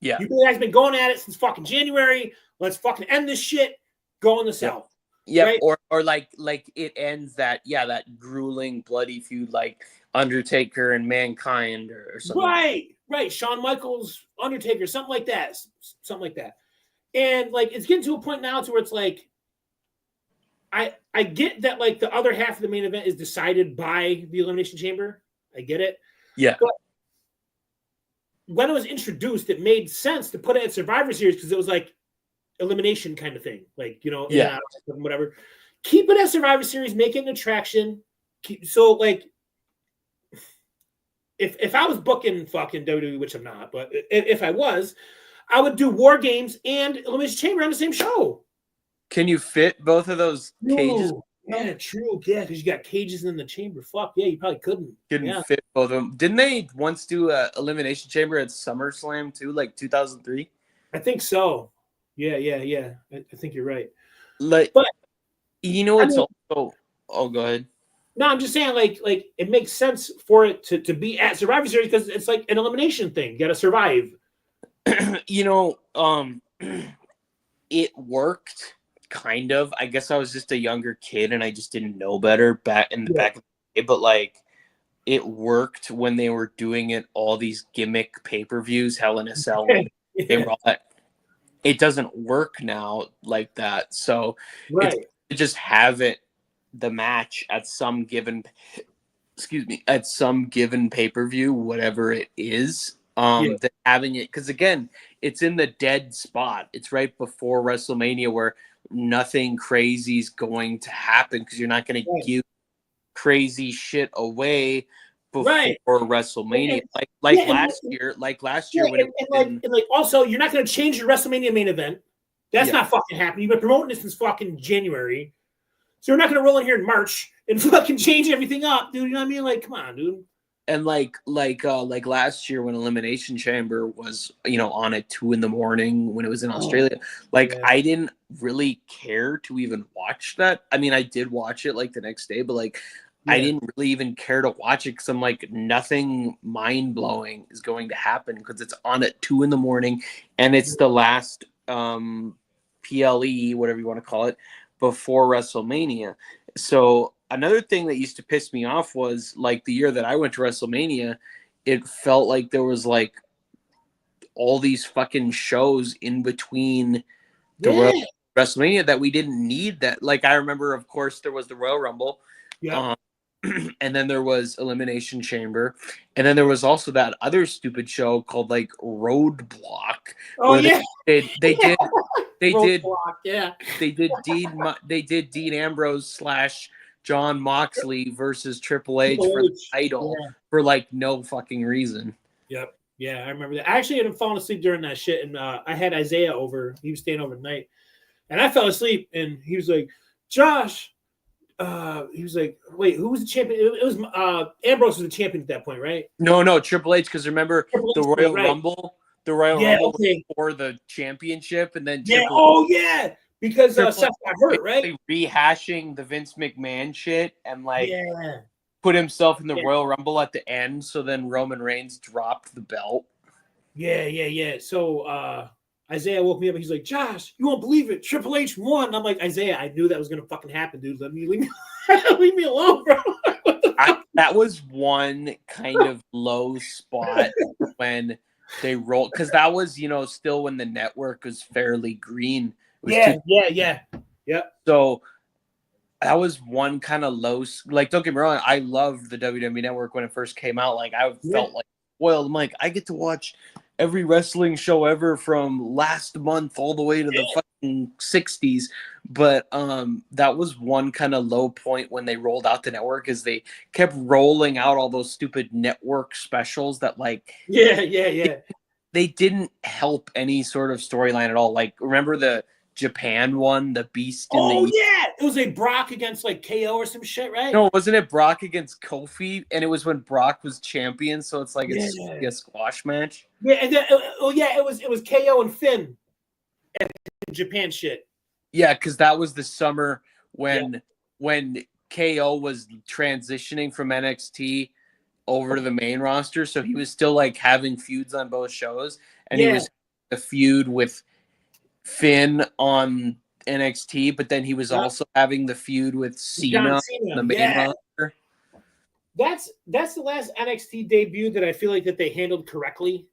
Yeah. You guys been going at it since fucking January. Let's fucking end this shit. Go in the cell. Yeah. Right? Or like it ends that grueling bloody feud like Undertaker and Mankind or something. Right. Shawn Michaels, Undertaker, something like that. And like it's getting to a point now to where it's like I get that like the other half of the main event is decided by the Elimination Chamber. I get it. Yeah. But when it was introduced, it made sense to put it at Survivor Series because it was like elimination kind of thing. Like, whatever. Keep it at Survivor Series, make it an attraction. So like if I was booking fucking WWE, which I'm not, but if I was, I would do War Games and Elimination Chamber on the same show. Can you fit both of those cages? Yeah, true. Yeah, because you got cages in the chamber. Fuck, yeah, you probably couldn't. Couldn't fit both of them. Didn't they once do a Elimination Chamber at SummerSlam too, like 2003? I think so. Yeah. I think you're right. Like, but it's also. Oh, go ahead. No, I'm just saying, like it makes sense for it to be at Survivor Series because it's like an elimination thing. You got to survive. It worked. Kind of. I guess I was just a younger kid and I just didn't know better back in the back of the day. But like, it worked when they were doing it. All these gimmick pay-per-views, Hell in a Cell. They were all that. It doesn't work now like that. So just have it the match at some given. At some given pay-per-view, whatever it is. Having it because again, it's in the dead spot. It's right before WrestleMania where nothing crazy is going to happen because you're not going to give crazy shit away before WrestleMania. Last year when also you're not going to change your WrestleMania main event. That's not fucking happening. You've been promoting this since fucking January, so you're not going to roll in here in March and fucking change everything up, dude. You know what I mean? Like, come on, dude. And like last year when Elimination Chamber was, on at 2 a.m. when it was in Australia, I didn't really care to even watch that. I mean, I did watch it like the next day, but I didn't really even care to watch it because I'm like, nothing mind blowing is going to happen because it's on at 2 a.m. and it's the last PLE, whatever you want to call it, before WrestleMania. So another thing that used to piss me off was like the year that I went to WrestleMania, it felt like there was like all these fucking shows in between the WrestleMania that we didn't need that. Like I remember, of course, there was the Royal Rumble. Yeah. And then there was Elimination Chamber. And then there was also that other stupid show called like Roadblock. Oh yeah. They did Dean Ambrose / John Moxley versus Triple H for the title for like no fucking reason. Yep. Yeah, I remember that. I actually ended up falling asleep during that shit, and I had Isaiah over. He was staying overnight, and I fell asleep, and he was like, "Josh," he was like, "Wait, who was the champion?" It was Ambrose was the champion at that point, right? No, Triple H, because remember the Royal Rumble. The Royal Rumble was for the championship, and then because Seth got hurt, right? Rehashing the Vince McMahon shit and put himself in the Royal Rumble at the end, so then Roman Reigns dropped the belt. Yeah. So Isaiah woke me up and he's like, Josh, you won't believe it. Triple H won. I'm like, Isaiah, I knew that was gonna fucking happen, dude. Leave me alone, bro. That was one kind of low spot when they rolled, because that was, still when the network was fairly green. Yeah. So that was one kind of low. Like, don't get me wrong, I loved the WWE Network when it first came out. Like, I felt like spoiled. I'm like, I get to watch every wrestling show ever from last month all the way to the fucking 60s. But that was one kind of low point when they rolled out the network, is they kept rolling out all those stupid network specials that, like, they didn't help any sort of storyline at all. Like, remember the Japan one, the Beast in the... it was a Brock against like KO or some shit, right? No, wasn't it Brock against Kofi? And it was when Brock was champion, so it's like it's a squash match. Yeah, and then, it was KO and Finn and Japan shit. Yeah, because that was the summer when KO was transitioning from NXT over to the main roster, so he was still like having feuds on both shows, and he was a feud with Finn on NXT, but then he was also having the feud with Cena on the main roster. That's the last NXT debut that I feel like that they handled correctly,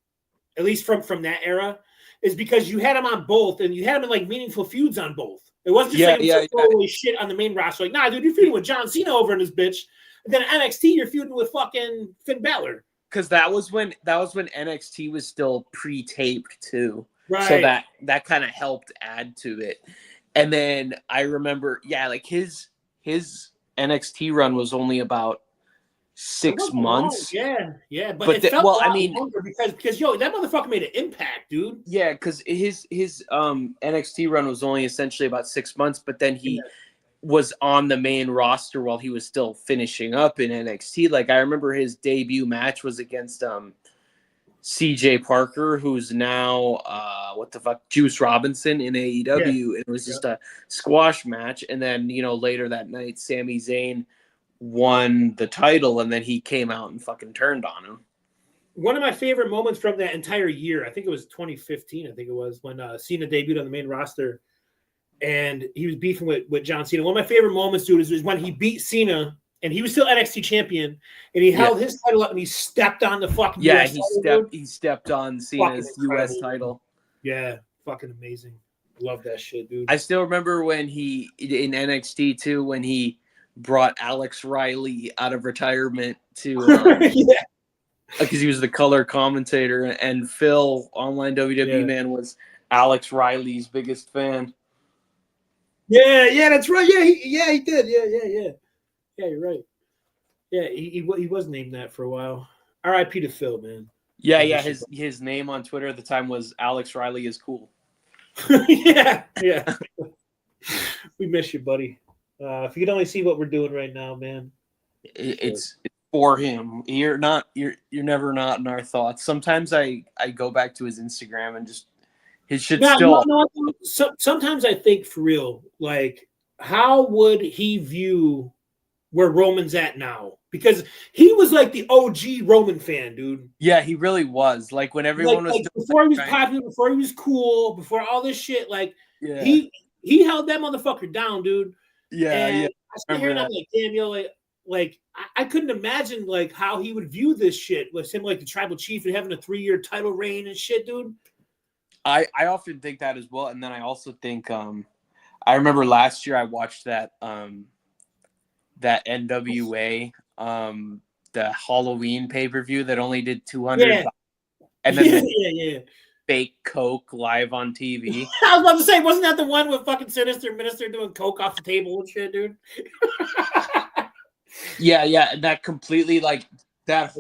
at least from that era, is because you had him on both, and you had him in like meaningful feuds on both. It wasn't just throwaway shit on the main roster. Like, nah, dude, you're feuding with John Cena over in this bitch, and then NXT you're feuding with fucking Finn Balor. Because that was when NXT was still pre-taped too, right? So that kind of helped add to it. And then I remember, like his NXT run was only about 6 months. Long. Yeah. But it felt longer because that motherfucker made an impact, dude. Yeah, because his NXT run was only essentially about 6 months, but then he was on the main roster while he was still finishing up in NXT. Like, I remember his debut match was against CJ Parker, who's now Juice Robinson in AEW. It was just a squash match, and then later that night Sami Zayn won the title, and then he came out and fucking turned on him. One of my favorite moments from that entire year, I think it was 2015, I think it was, when Cena debuted on the main roster and he was beefing with John Cena. One of my favorite moments, dude, is when he beat Cena and he was still NXT champion, and he held his title up and he stepped on the fucking US title. He stepped on Cena's US title. Yeah, fucking amazing. Love that shit, dude. I still remember when he, in NXT too, when he brought Alex Riley out of retirement to because he was the color commentator, and Phil, online WWE man, was Alex Riley's biggest fan. Yeah, that's right. He did. Yeah, you're right. Yeah, he was named that for a while. R.I.P. to Phil, man. Yeah. His name on Twitter at the time was Alex Riley is cool. yeah. We miss you, buddy. If you could only see what we're doing right now, man. It's for him. You're never not in our thoughts. Sometimes I go back to his Instagram and just his shit still. No, sometimes I think for real, like, how would he view where Roman's at now? Because he was like the OG Roman fan, dude. Yeah, he really was. Like, when everyone was before he was popular, before he was cool, before all this shit, like he held that motherfucker down, dude. I still hear that, like, damn, like I couldn't imagine like how he would view this shit with him, like the tribal chief and having a 3-year title reign and shit, dude. I often think that as well, and then I also think I remember last year I watched that that NWA the Halloween pay-per-view that only did 200 and then fake coke live on TV. I was about to say, wasn't that the one with fucking Sinister Minister doing coke off the table and shit, dude? Yeah, that completely, like, that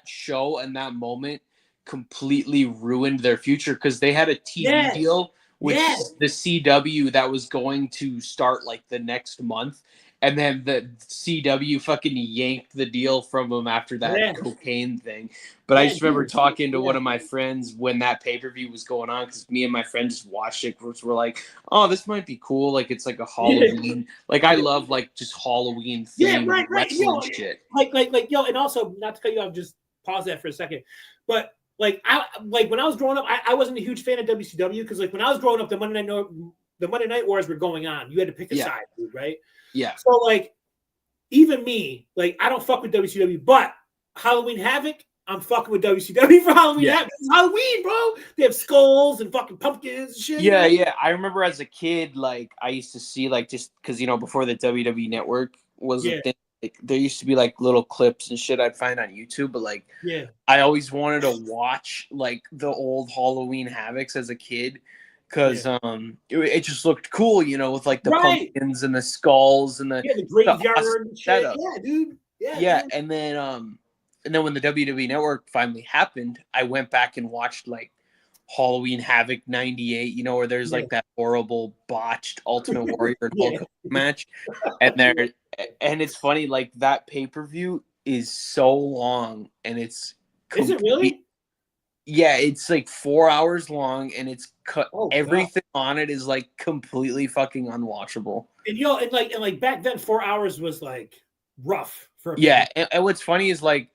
show and that moment completely ruined their future, because they had a TV deal with the CW that was going to start like the next month, and then the CW fucking yanked the deal from them after that cocaine thing. But I just remember talking to one of my friends when that pay-per-view was going on, because me and my friend just watched it. We're like, oh, this might be cool. Like, it's like a Halloween. Like, I love like just Halloween themed wrestling shit. Like, yo, and also, not to cut you off, just pause that for a second. But like when I was growing up, I wasn't a huge fan of WCW because like when I was growing up, the Monday Night Wars were going on. You had to pick a side, dude, right? Yeah. So like even me, like I don't fuck with WCW, but Halloween Havoc, I'm fucking with WCW for Halloween Havoc. It's Halloween, bro. They have skulls and fucking pumpkins and shit. Yeah, yeah. I remember as a kid, like I used to see like just because before the WWE Network was a thing, like there used to be like little clips and shit I'd find on YouTube, but like I always wanted to watch like the old Halloween Havocs as a kid because it just looked cool, with like the pumpkins and the skulls and the graveyard and shit. Yeah, dude. Yeah, dude. And then when the WWE Network finally happened, I went back and watched like Halloween Havoc '98, where there's like that horrible botched Ultimate Warrior and Hulk Hogan match, and it's funny, like that pay-per-view is so long, and it's is it really? Yeah, it's like 4 hours long, and it's cut. Everything on it is like completely fucking unwatchable. And and back then, 4 hours was like rough for and what's funny is like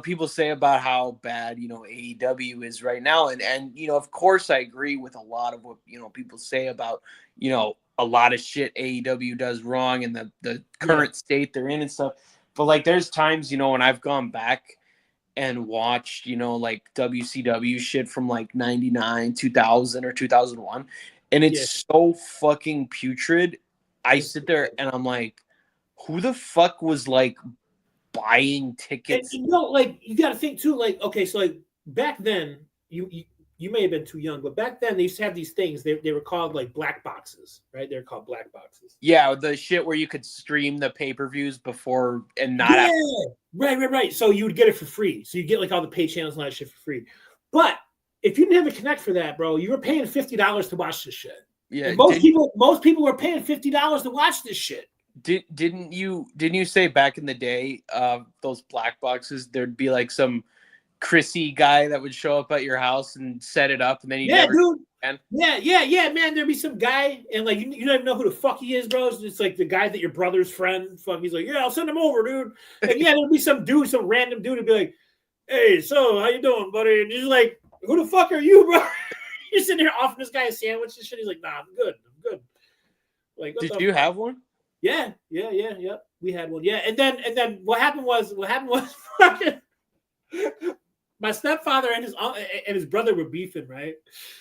people say about how bad AEW is right now, and of course I agree with a lot of what people say about a lot of shit AEW does wrong and the current state they're in and stuff. But like there's times when I've gone back and watched like WCW shit from like 99, 2000 or 2001, and it's so fucking putrid. I sit there and I'm like, who the fuck was like buying tickets? And, like you got to think too. Like, okay, so like back then, you may have been too young, but back then they used to have these things. They were called like black boxes, right? They're called black boxes. Yeah, the shit where you could stream the pay-per-views before and not. Right. So you would get it for free. So you get like all the pay channels and all that shit for free. But if you didn't have a Connect for that, bro, you were paying $50 to watch this shit. Yeah, and most people were paying $50 to watch this shit. Didn't you say back in the day, those black boxes, there'd be like some Chrissy guy that would show up at your house and set it up, and then dude. Man, there'd be some guy, and like you don't even know who the fuck he is, bro. It's like the guy that your brother's friend. Fuck, he's like, yeah, I'll send him over, dude. And there'd be some random dude, would be like, hey, so how you doing, buddy? And he's like, who the fuck are you, bro? You're sitting here offering this guy a sandwich and shit. He's like, nah, I'm good. Like, did you have one? Yeah. We had one. Yeah, and then what happened was fucking my stepfather and his brother were beefing, right?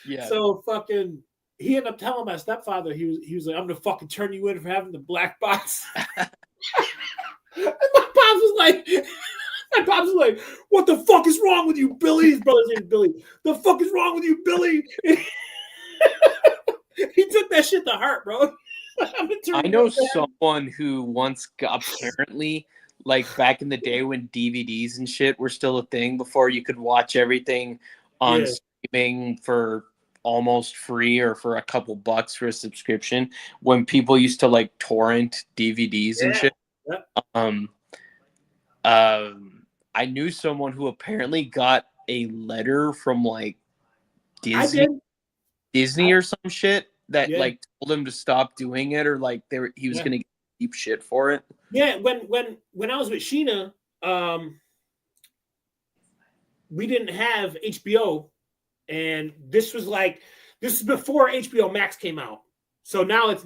Yeah. So fucking he ended up telling my stepfather he was like, I'm gonna fucking turn you in for having the black box. And my pops was like, what the fuck is wrong with you, Billy? His brother's name is Billy. The fuck is wrong with you, Billy? He took that shit to heart, bro. I know someone who once apparently, like back in the day when DVDs and shit were still a thing, before you could watch everything on streaming for almost free or for a couple bucks for a subscription, when people used to like torrent DVDs and shit. I knew someone who apparently got a letter from like Disney or some shit that like told him to stop doing it, or like he was gonna get deep shit for it. Yeah, when I was with Sheena, we didn't have HBO, and this was before HBO Max came out. So now it's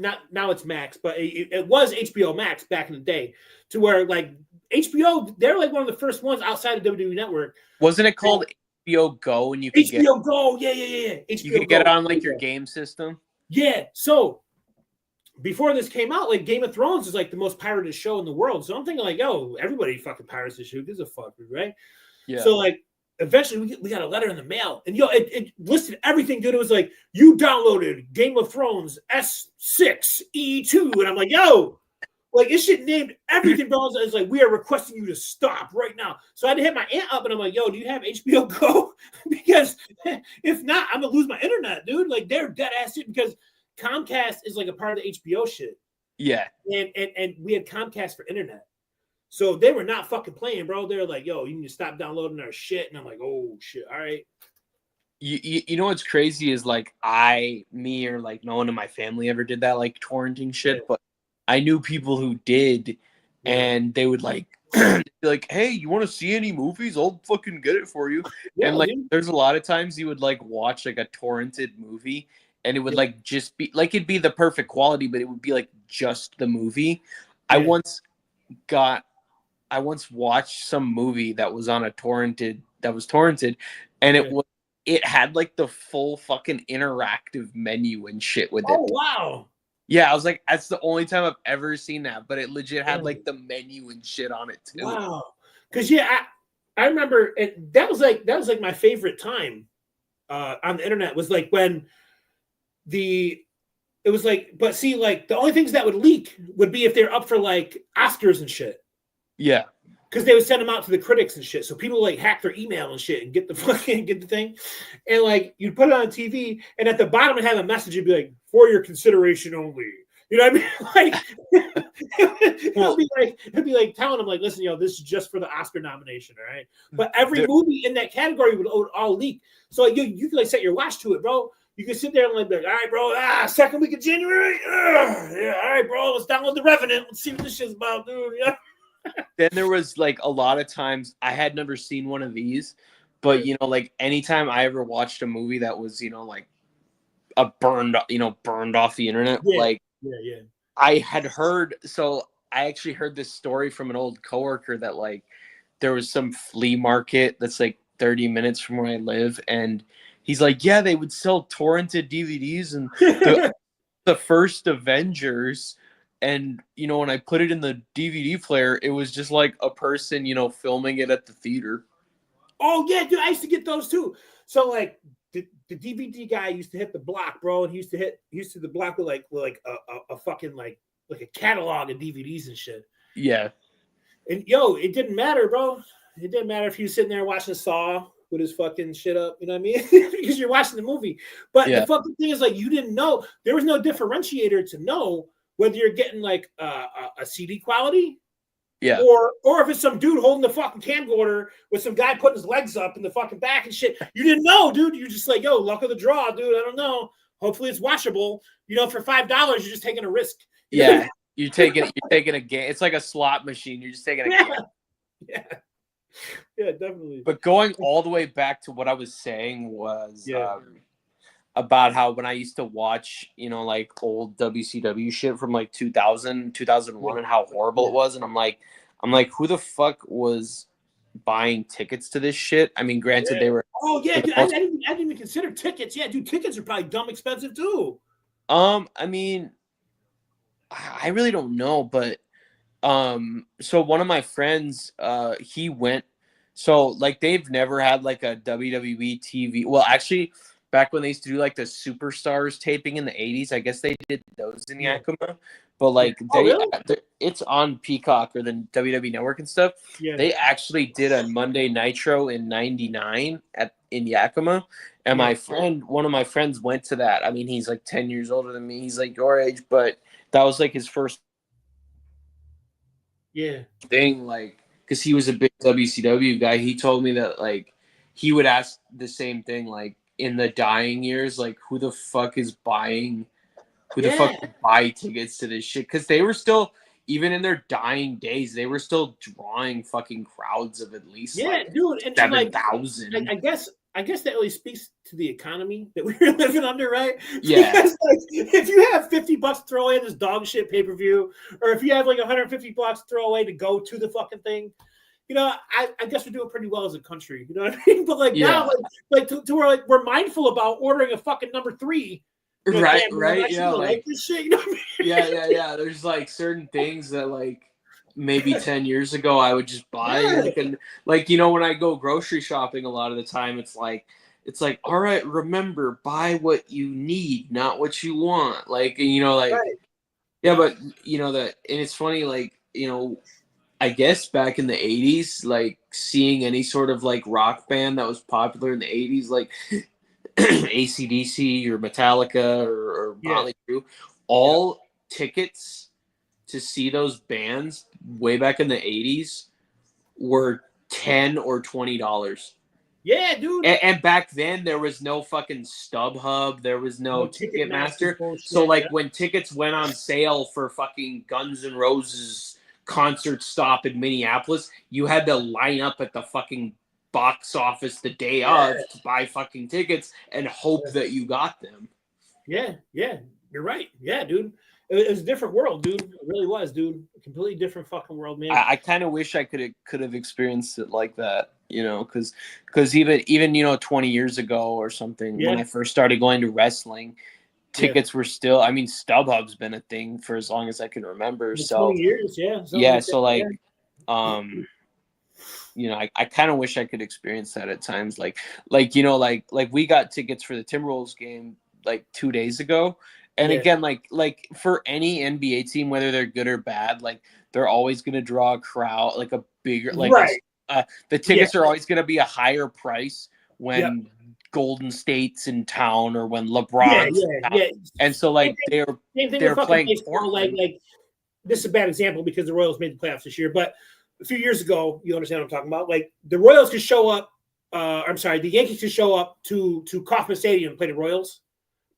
Max, but it was HBO Max back in the day, to where like HBO, they're like one of the first ones outside of WWE Network. Wasn't it called HBO Go? And you could HBO Go, yeah. HBO you could get it on like your game system. Yeah, so before this came out, like Game of Thrones is like the most pirated show in the world. So I'm thinking like, yo, everybody fucking pirates this shit. Who gives a fuck, right? Yeah. So like, eventually we got a letter in the mail, and it listed everything, dude. It was like, you downloaded Game of Thrones S1E12, and I'm like, yo, like this shit named everything, bro. It's like, we are requesting you to stop right now. So I had to hit my aunt up, and I'm like, yo, do you have HBO Go? Because if not, I'm gonna lose my internet, dude. Like they're dead ass shit, because Comcast is like a part of the HBO shit. Yeah. And we had Comcast for internet. So they were not fucking playing, bro. They were like, yo, you need to stop downloading our shit. And I'm like, oh shit, all right. You know what's crazy is like me or like no one in my family ever did that, like torrenting shit, but I knew people who did, and they would like like, hey, you want to see any movies? I'll fucking get it for you. Yeah, and like, dude. there's a lot of times you would like watch like a torrented movie, and it would like just be like it'd be the perfect quality, but it would be like just the movie. I once watched some movie that was torrented, and it had like the full fucking interactive menu and shit with it. Oh wow. Yeah, I was like, that's the only time I've ever seen that, but it legit had like the menu and shit on it too. Wow. Because I remember that was like my favorite time on the internet was like when it was like, but see, like the only things that would leak would be if they're up for like Oscars and shit. Yeah. Because they would send them out to the critics and shit. So people like hack their email and shit and get the thing. And like you'd put it on TV and at the bottom it had a message, it'd be like, for your consideration only. You know what I mean? Like it'd be like telling them, like, listen, this is just for the Oscar nomination, all right? But every movie in that category would all leak. So like, you can like set your watch to it, bro. You can sit there and like, all right, bro, second week of January. Yeah, all right, bro, let's download The Revenant. Let's see what this shit's about, dude. Yeah. Then there was like a lot of times I had never seen one of these, but like anytime I ever watched a movie that was like a burned off the internet, I had heard. So I actually heard this story from an old coworker that like there was some flea market that's like 30 minutes from where I live, and he's like, yeah, they would sell torrented DVDs and the first Avengers. And, when I put it in the DVD player, it was just like a person, filming it at the theater. Oh, yeah, dude, I used to get those too. So, like, the DVD guy used to hit the block, bro, and he used to the block with a fucking, like a catalog of DVDs and shit. Yeah. And, it didn't matter, bro. It didn't matter if he was sitting there watching Saw with his fucking shit up, you know what I mean? Because you're watching the movie. But the fucking thing is, like, you didn't know. There was no differentiator to know whether you're getting like a CD quality, or if it's some dude holding the fucking camcorder with some guy putting his legs up in the fucking back and shit. You didn't know, dude. You're just like, luck of the draw, dude. I don't know. Hopefully it's watchable. For $5, you're just taking a risk. Yeah, you're taking a game. It's like a slot machine. You're just taking a game. Yeah, definitely. But going all the way back to what I was saying was about how when I used to watch, like old WCW shit from like 2000, 2001 and how horrible it was. And I'm like, who the fuck was buying tickets to this shit? I mean, granted they were. Oh yeah, dude, I didn't even consider tickets. Yeah, dude, tickets are probably dumb expensive too. I mean, I really don't know, but so one of my friends, he went. So like they've never had like a WWE TV. Well, actually, back when they used to do like the Superstars taping in the 80s, I guess they did those in Yakima. But like it's on Peacock or the WWE Network and stuff. Yeah. They actually did a Monday Nitro in '99 in Yakima, and one of my friends went to that. I mean, he's like 10 years older than me. He's like your age, but that was like his first thing, like because he was a big WCW guy. He told me that like he would ask the same thing, like in the dying years, like who the fuck would buy tickets to this shit? Because they were still, even in their dying days, they were still drawing fucking crowds of at least dude, and 7,000. I guess that really speaks to the economy that we were living under, right? Yeah. Because like, if you have $50 to throw away this dog shit pay-per-view, or if you have like $150 to throw away to go to the fucking thing, I guess we're doing pretty well as a country. You know what I mean? But like now, like to where like we're mindful about ordering a fucking number 3. Right. Yeah. Like this shit, you know what I mean? Yeah. There's like certain things that like maybe 10 years ago I would just buy. And like, when I go grocery shopping a lot of the time, it's like, all right, remember, buy what you need, not what you want. Like, yeah, but and it's funny, like, I guess back in the 80s, like seeing any sort of like rock band that was popular in the 80s, like AC/DC or Metallica or Motley Crue, all tickets to see those bands way back in the 80s were $10 or $20. Yeah, dude. And back then there was no fucking StubHub, there was no Ticketmaster. So like when tickets went on sale for fucking Guns N' Roses concert stop in Minneapolis, you had to line up at the fucking box office the day of to buy fucking tickets and hope that you got them. Yeah, you're right. Yeah, dude. It was a different world, dude. It really was, dude. A completely different fucking world, man. I kind of wish I could have experienced it like that, because even 20 years ago or something, when I first started going to wrestling, tickets were still. I mean, StubHub's been a thing for as long as I can remember. So 20 years, yeah. I kind of wish I could experience that at times. Like we got tickets for the Timberwolves game like 2 days ago. And again, like for any NBA team, whether they're good or bad, like they're always going to draw a crowd, like a bigger, like the tickets are always going to be a higher price when Golden State's in town or when LeBron's in town. And so like they're playing Portland. Like this is a bad example because the Royals made the playoffs this year, but a few years ago, you understand what I'm talking about. Like the Royals could show up. The Yankees could show up to Kauffman Stadium and play the Royals.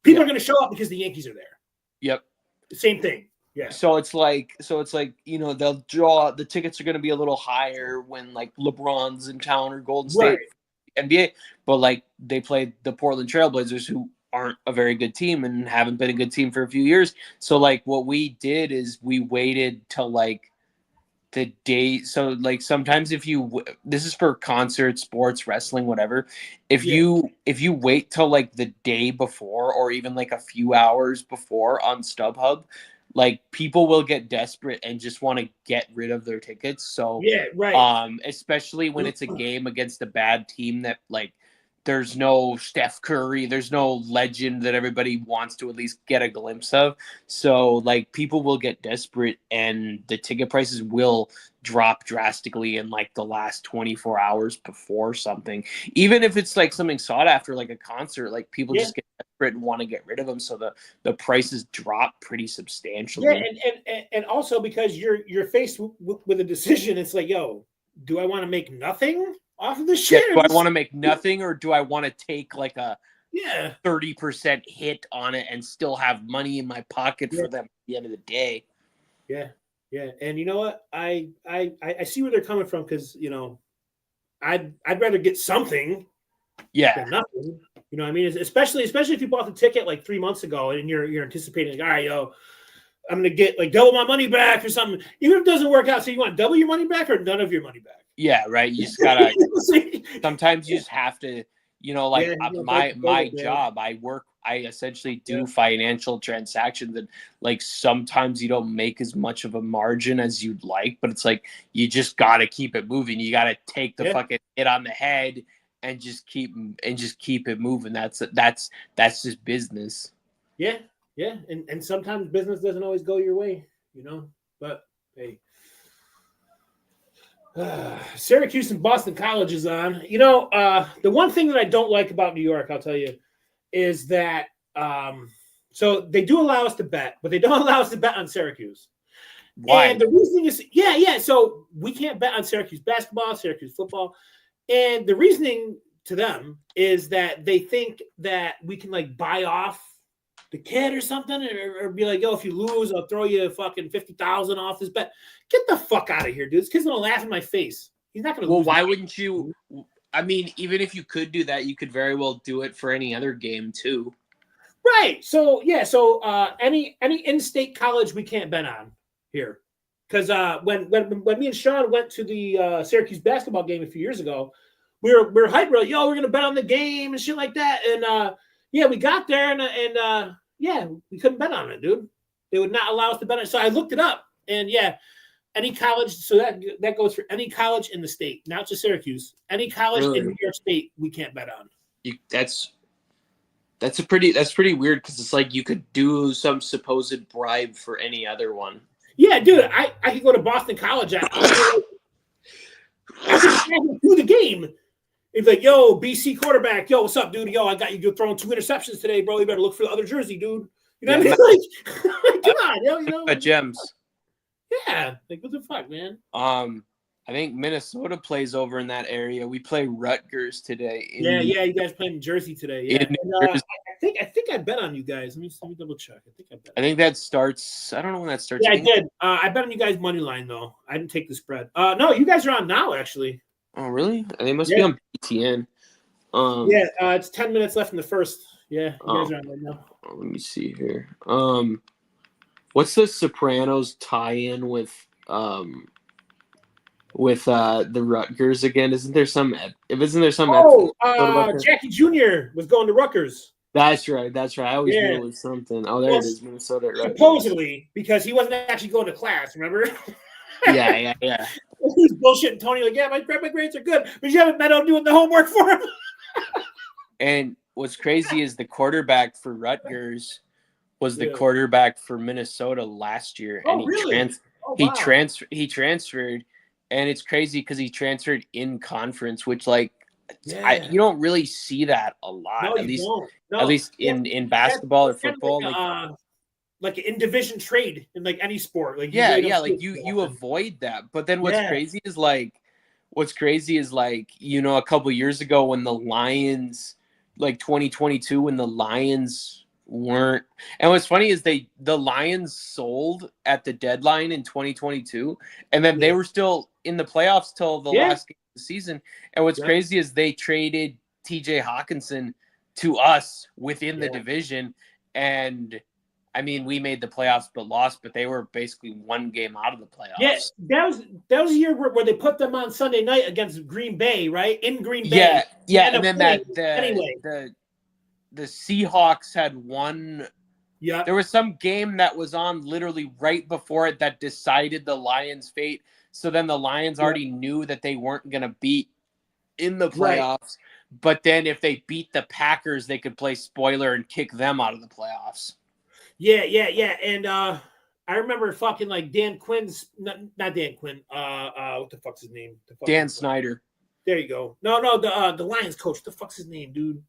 People are going to show up because the Yankees are there. Yep. Same thing. Yeah. So it's like they'll draw, the tickets are going to be a little higher when like LeBron's in town or Golden State NBA, but like they played the Portland Trailblazers, who aren't a very good team and haven't been a good team for a few years. So like what we did is we waited till like the day. So like sometimes this is for concerts, sports, wrestling, whatever. If you wait till like the day before or even like a few hours before on StubHub, like people will get desperate and just want to get rid of their tickets. So especially when it's a game against a bad team that like there's no Steph Curry, there's no legend that everybody wants to at least get a glimpse of. So like people will get desperate and the ticket prices will drop drastically in like the last 24 hours before something. Even if it's like something sought after, like a concert, like people just get desperate and want to get rid of them. So the prices drop pretty substantially. Yeah, and also because you're faced with a decision, it's like, yo, do I want to make nothing off of this shit? Do I want to make nothing, or do I want to take like a 30% hit on it and still have money in my pocket for them at the end of the day? Yeah. And you know what? I see where they're coming from, because I'd rather get something than nothing. You know what I mean? Especially if you bought the ticket like 3 months ago and you're anticipating, like, all right, yo, I'm gonna get like double my money back or something. Even if it doesn't work out, so you want double your money back or none of your money back? Yeah, right. You just gotta. Sometimes you just have to. My job, I essentially do financial transactions, and like sometimes you don't make as much of a margin as you'd like, but it's like you just gotta keep it moving. You gotta take the fucking hit on the head and just keep it moving. That's just business. Yeah. And sometimes business doesn't always go your way, but hey. Syracuse and Boston College is on. The one thing that I don't like about New York, I'll tell you, is that so they do allow us to bet, but they don't allow us to bet on Syracuse. Why? And the reasoning is, so we can't bet on Syracuse basketball, Syracuse football. And the reasoning to them is that they think that we can like buy off the kid or something, or be like, yo, if you lose, I'll throw you fucking $50,000 off this bet. Get the fuck out of here, dude. This kid's gonna laugh in my face. He's not gonna. Well, why wouldn't you? I mean, even if you could do that, you could very well do it for any other game too. Right. So any in-state college we can't bet on here, because when me and Sean went to the Syracuse basketball game a few years ago, we were hyped. We're like, yo, we're gonna bet on the game and shit like that. And we got there and we couldn't bet on it, dude. They would not allow us to bet on it. So I looked it up, and any college. So that goes for any college in the state, not just Syracuse. Any college in New York State, we can't bet on. That's pretty weird, because it's like you could do some supposed bribe for any other one. Yeah, dude, I could go to Boston College. I could do the game. It's like, yo, BC quarterback, yo, what's up, dude? Yo, I got you throwing 2 interceptions today, bro. You better look for the other jersey, dude. You know what I mean? Like, come on, Gems. Yeah, like what the fuck, man? I think Minnesota plays over in that area. We play Rutgers today. Yeah, you guys playing Jersey today. Yeah, and, I think I bet on you guys. Let me double check. I think that starts. I don't know when that starts. Yeah, I did. I bet on you guys money line though. I didn't take the spread. No, you guys are on now actually. Oh really? They must be on BTN. It's 10 minutes left in the first. Yeah, you guys are on right now. Let me see here. What's the Sopranos tie-in with the Rutgers again? Isn't there some? Jackie Jr. was going to Rutgers. That's right. I always knew it was something. Oh, there it is, Minnesota. Rutgers. Supposedly, because he wasn't actually going to class. Remember? Yeah. He's bullshitting Tony like, yeah, my grades are good, but you haven't met him doing the homework for him. And what's crazy is the quarterback for Rutgers was the quarterback for Minnesota last year, and he transferred, and it's crazy because he transferred in conference, which you don't really see that a lot. No, at least in basketball or football, like in division trade in like any sport. Like you avoid that. But then what's crazy is a couple years ago when the Lions, like 2022, when the Lions weren't, and what's funny is the Lions sold at the deadline in 2022, and then they were still in the playoffs till the last game of the season. And what's crazy is they traded TJ Hawkinson to us within the division, and I mean, we made the playoffs but lost, but they were basically one game out of the playoffs. Yes, that was a year where they put them on Sunday night against Green Bay, right? In Green Bay. Yeah, and then the Seahawks had won. Yeah. There was some game that was on literally right before it that decided the Lions' fate. So then the Lions already knew that they weren't going to beat in the playoffs. Right. But then if they beat the Packers, they could play spoiler and kick them out of the playoffs. Yeah. And I remember fucking like Dan Quinn's not Dan Quinn. What the fuck's his name? Dan Snyder. There you go. No, the Lions coach. What the fuck's his name, dude?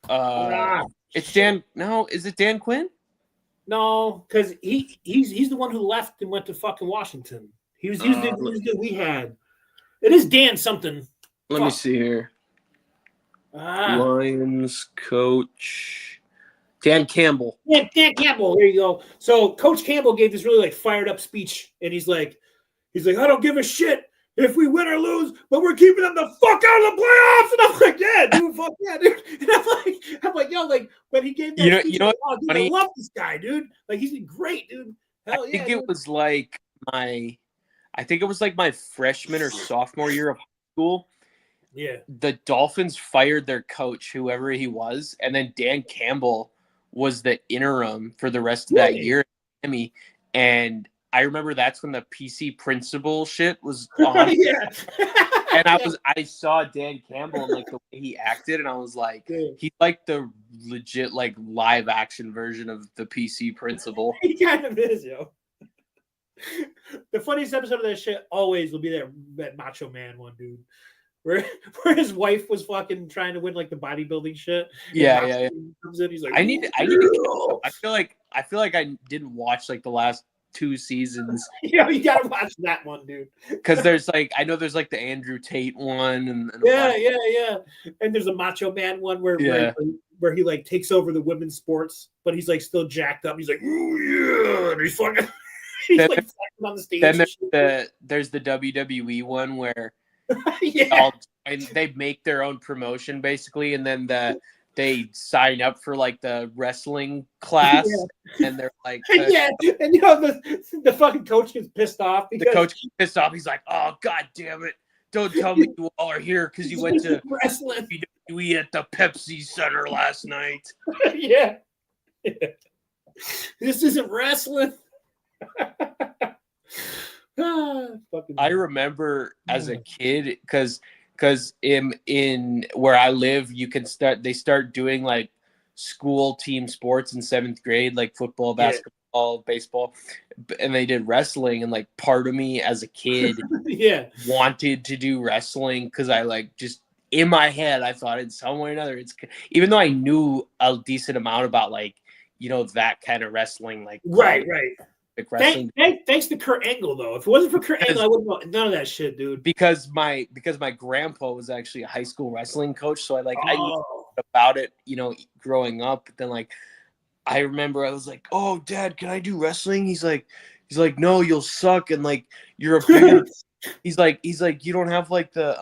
It's Dan. No, is it Dan Quinn? No, because he's the one who left and went to fucking Washington. He was the we had. It is Dan something. Let me see here. Lions coach Dan Campbell. Yeah, Dan Campbell. There you go. So Coach Campbell gave this really like fired up speech, and he's like, I don't give a shit if we win or lose, but we're keeping them the fuck out of the playoffs. And I'm like, yeah, dude, fuck yeah, dude. And I'm like, yo, like when he gave that speech, dude, I love this guy, dude. Like he's been great, dude. Hell I think it was like my freshman or sophomore year of high school. Yeah. The Dolphins fired their coach, whoever he was, and then Dan Campbell was the interim for the rest of that year in Miami. And I remember that's when the PC principal shit was on. And I saw Dan Campbell and like the way he acted, and I was like, he's like the legit like live action version of the PC principal. He kind of is, yo. The funniest episode of that shit always will be that Macho Man one, dude. Where his wife was fucking trying to win like the bodybuilding shit. Yeah. Comes in, he's like, I need to. I feel like I didn't watch like the last 2 seasons. You gotta watch that one, dude. Because there's like the Andrew Tate one, and yeah. And there's a Macho Man one where he like takes over the women's sports, but he's like still jacked up. He's like, oh yeah, and he's fucking. He's like flexing on the stage. Then there's the WWE one where. They make their own promotion basically, and then they sign up for like the wrestling class, and they're like, and the fucking coach gets pissed off because the coach gets pissed off. He's like, oh god damn it! Don't tell me you all are here because you went to wrestling WWE at the Pepsi Center last night. Yeah. This isn't wrestling. I remember as a kid because in where I live they start doing like school team sports in 7th grade, like football, basketball, baseball, and they did wrestling, and like part of me as a kid wanted to do wrestling because I like just in my head I thought in some way or another it's, even though I knew a decent amount about like that kind of wrestling, like right wrestling. Thanks to Kurt Angle though. If it wasn't for Kurt Angle, I wouldn't know none of that shit, dude. Because my grandpa was actually a high school wrestling coach, so I knew about it, growing up. But then I remember I was like, "Oh, Dad, can I do wrestling?" He's like, "No, you'll suck, and you're a bigger." he's like, "You don't have the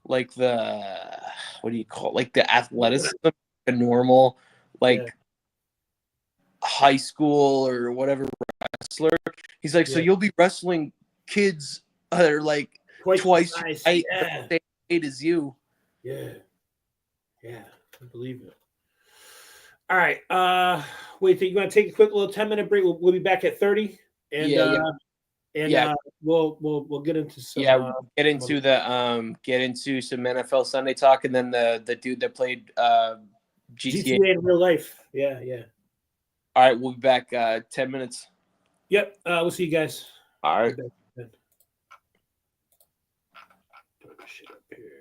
what do you call it? The athleticism, a normal high school or whatever wrestler." He's like, "So you'll be wrestling kids that are twice the same age as you." Yeah, I believe it. All right. Wait, you want to take a quick little 10-minute break? We'll be back at 30, and we'll get into some. Get into some NFL Sunday talk, and then the dude that played GTA in real life. Yeah. All right, we'll be back 10 minutes. Yep. We'll see you guys. All right. Shit up here.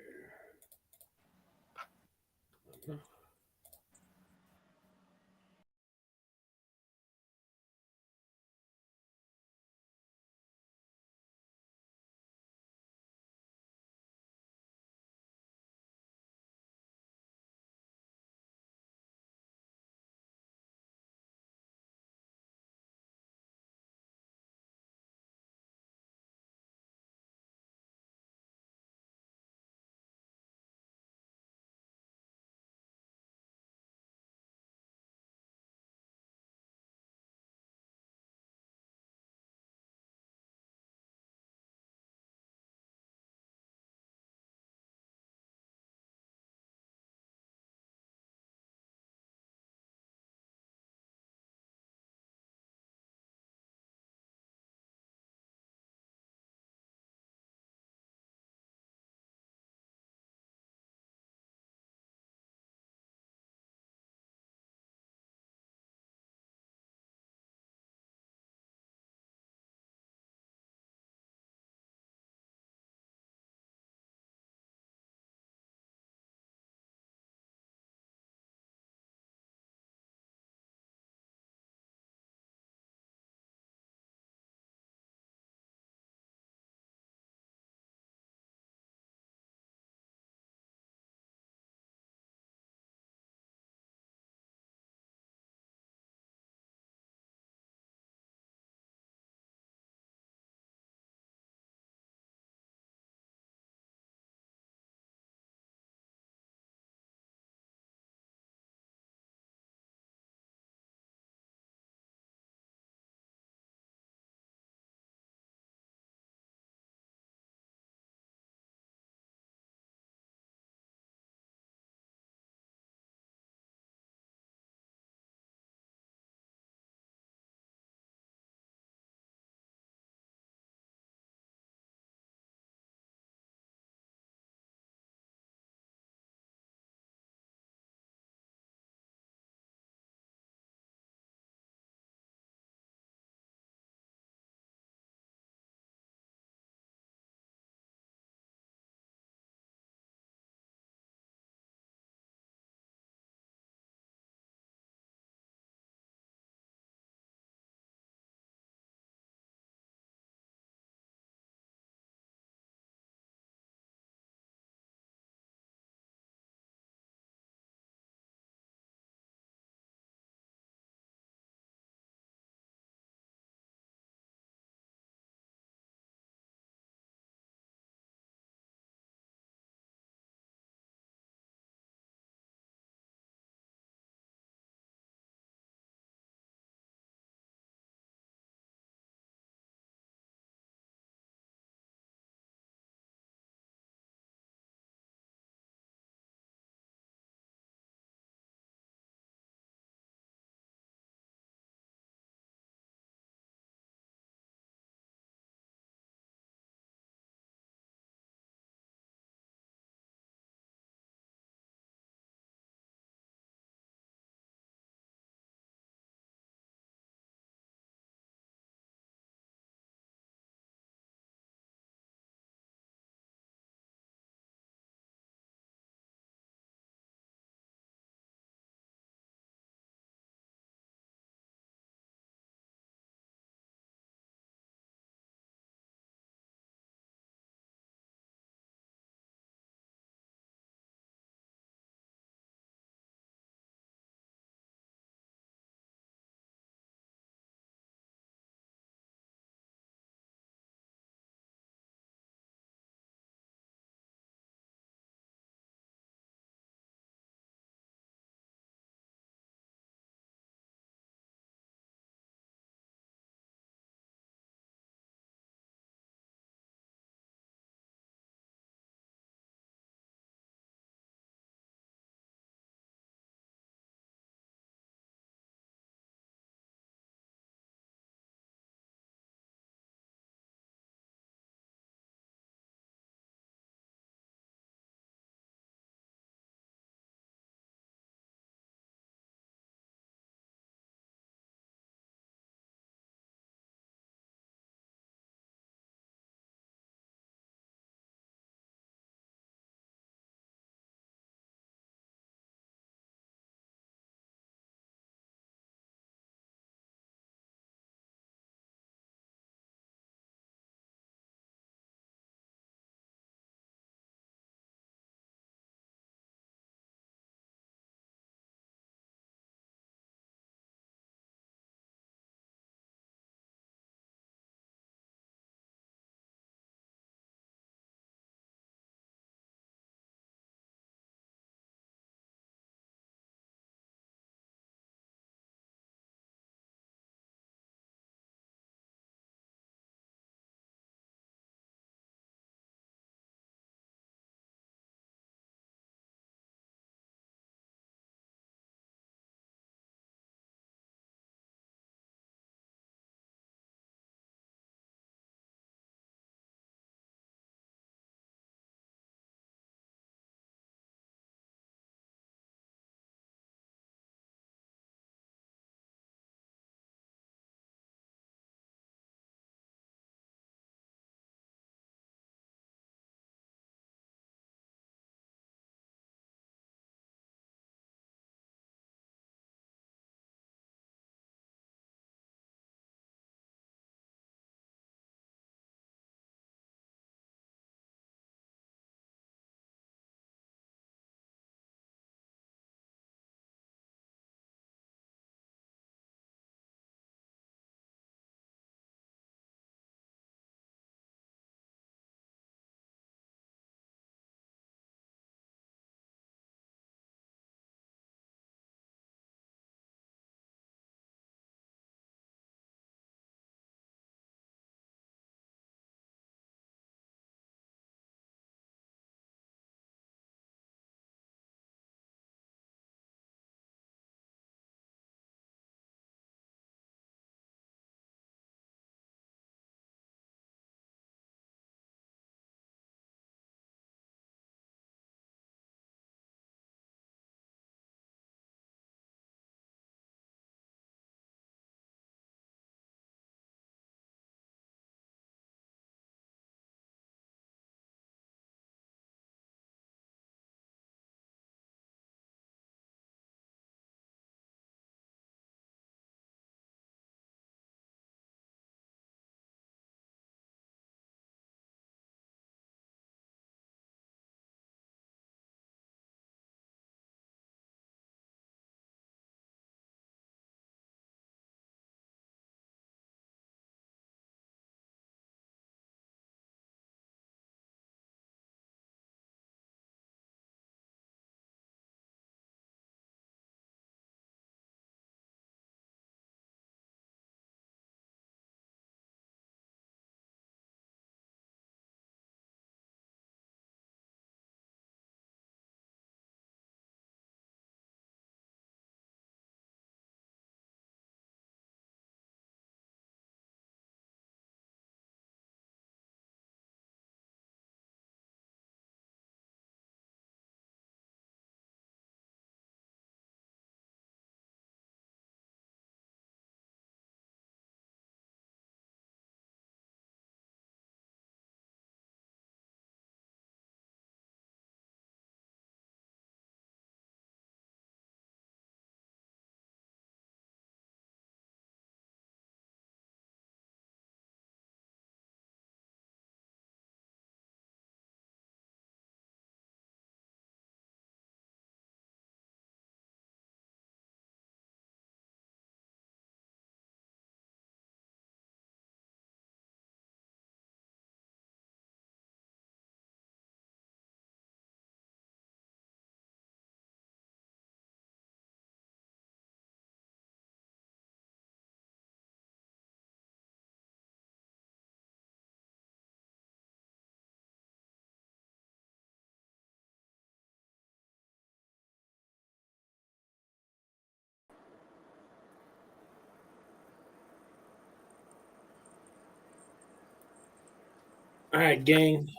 All right, gang.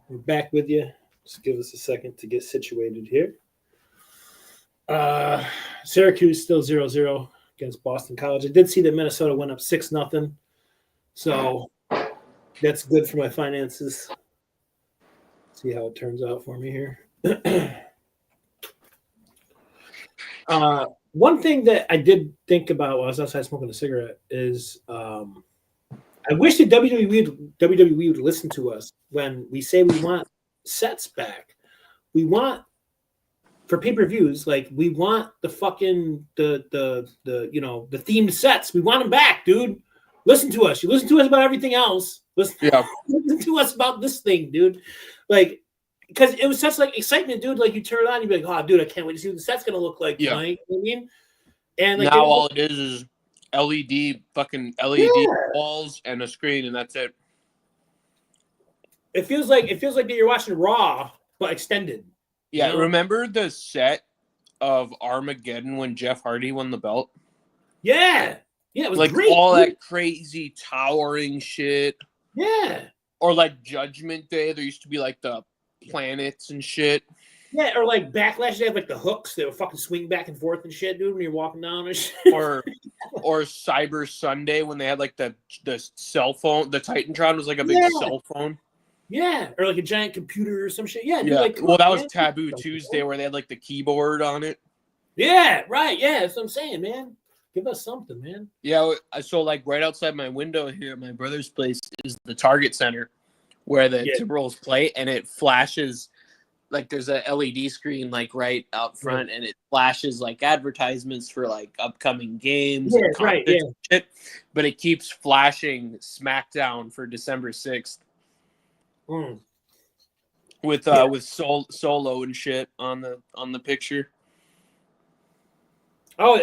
We're back with you. Just give us a second to get situated here. Syracuse still 0-0 against Boston College. I did see that Minnesota went up 6-0. So that's good for my finances. See how it turns out for me here. One thing that I did think about while I was outside smoking a cigarette is I wish that WWE would listen to us when we say we want sets back. We want for pay-per-views, like we want the fucking the themed sets. We want them back, dude. Listen to us. You listen to us about everything else. Listen to us about this thing, dude. Like, because it was such like excitement, dude. Like you turn it on, you'd be like, "Oh, dude, I can't wait to see what the set's gonna look like tonight." You know what I mean? And like now all it is LED walls and a screen, and that's it. It feels like that you're watching Raw but extended. Yeah, you know? Remember the set of Armageddon when Jeff Hardy won the belt? Yeah, it was like great, all dude. That crazy towering shit. Yeah, or like Judgment Day, there used to be like the planets and shit. Yeah, or like Backlash, they have like the hooks that would fucking swing back and forth and shit, dude, when you're walking down and shit. Or Cyber Sunday when they had like the cell phone, the Titantron was like a big cell phone. Yeah, or like a giant computer or some shit. Yeah, dude, like well, that was Taboo Tuesday where they had like the keyboard on it. Yeah, right. Yeah, that's what I'm saying, man. Give us something, man. Yeah, so like right outside my window here at my brother's place is the Target Center where the Timberwolves play, and it flashes like there's a LED screen like right out front, and it flashes like advertisements for like upcoming games and and shit. But it keeps flashing SmackDown for December 6th. With Solo and shit on the picture. Oh,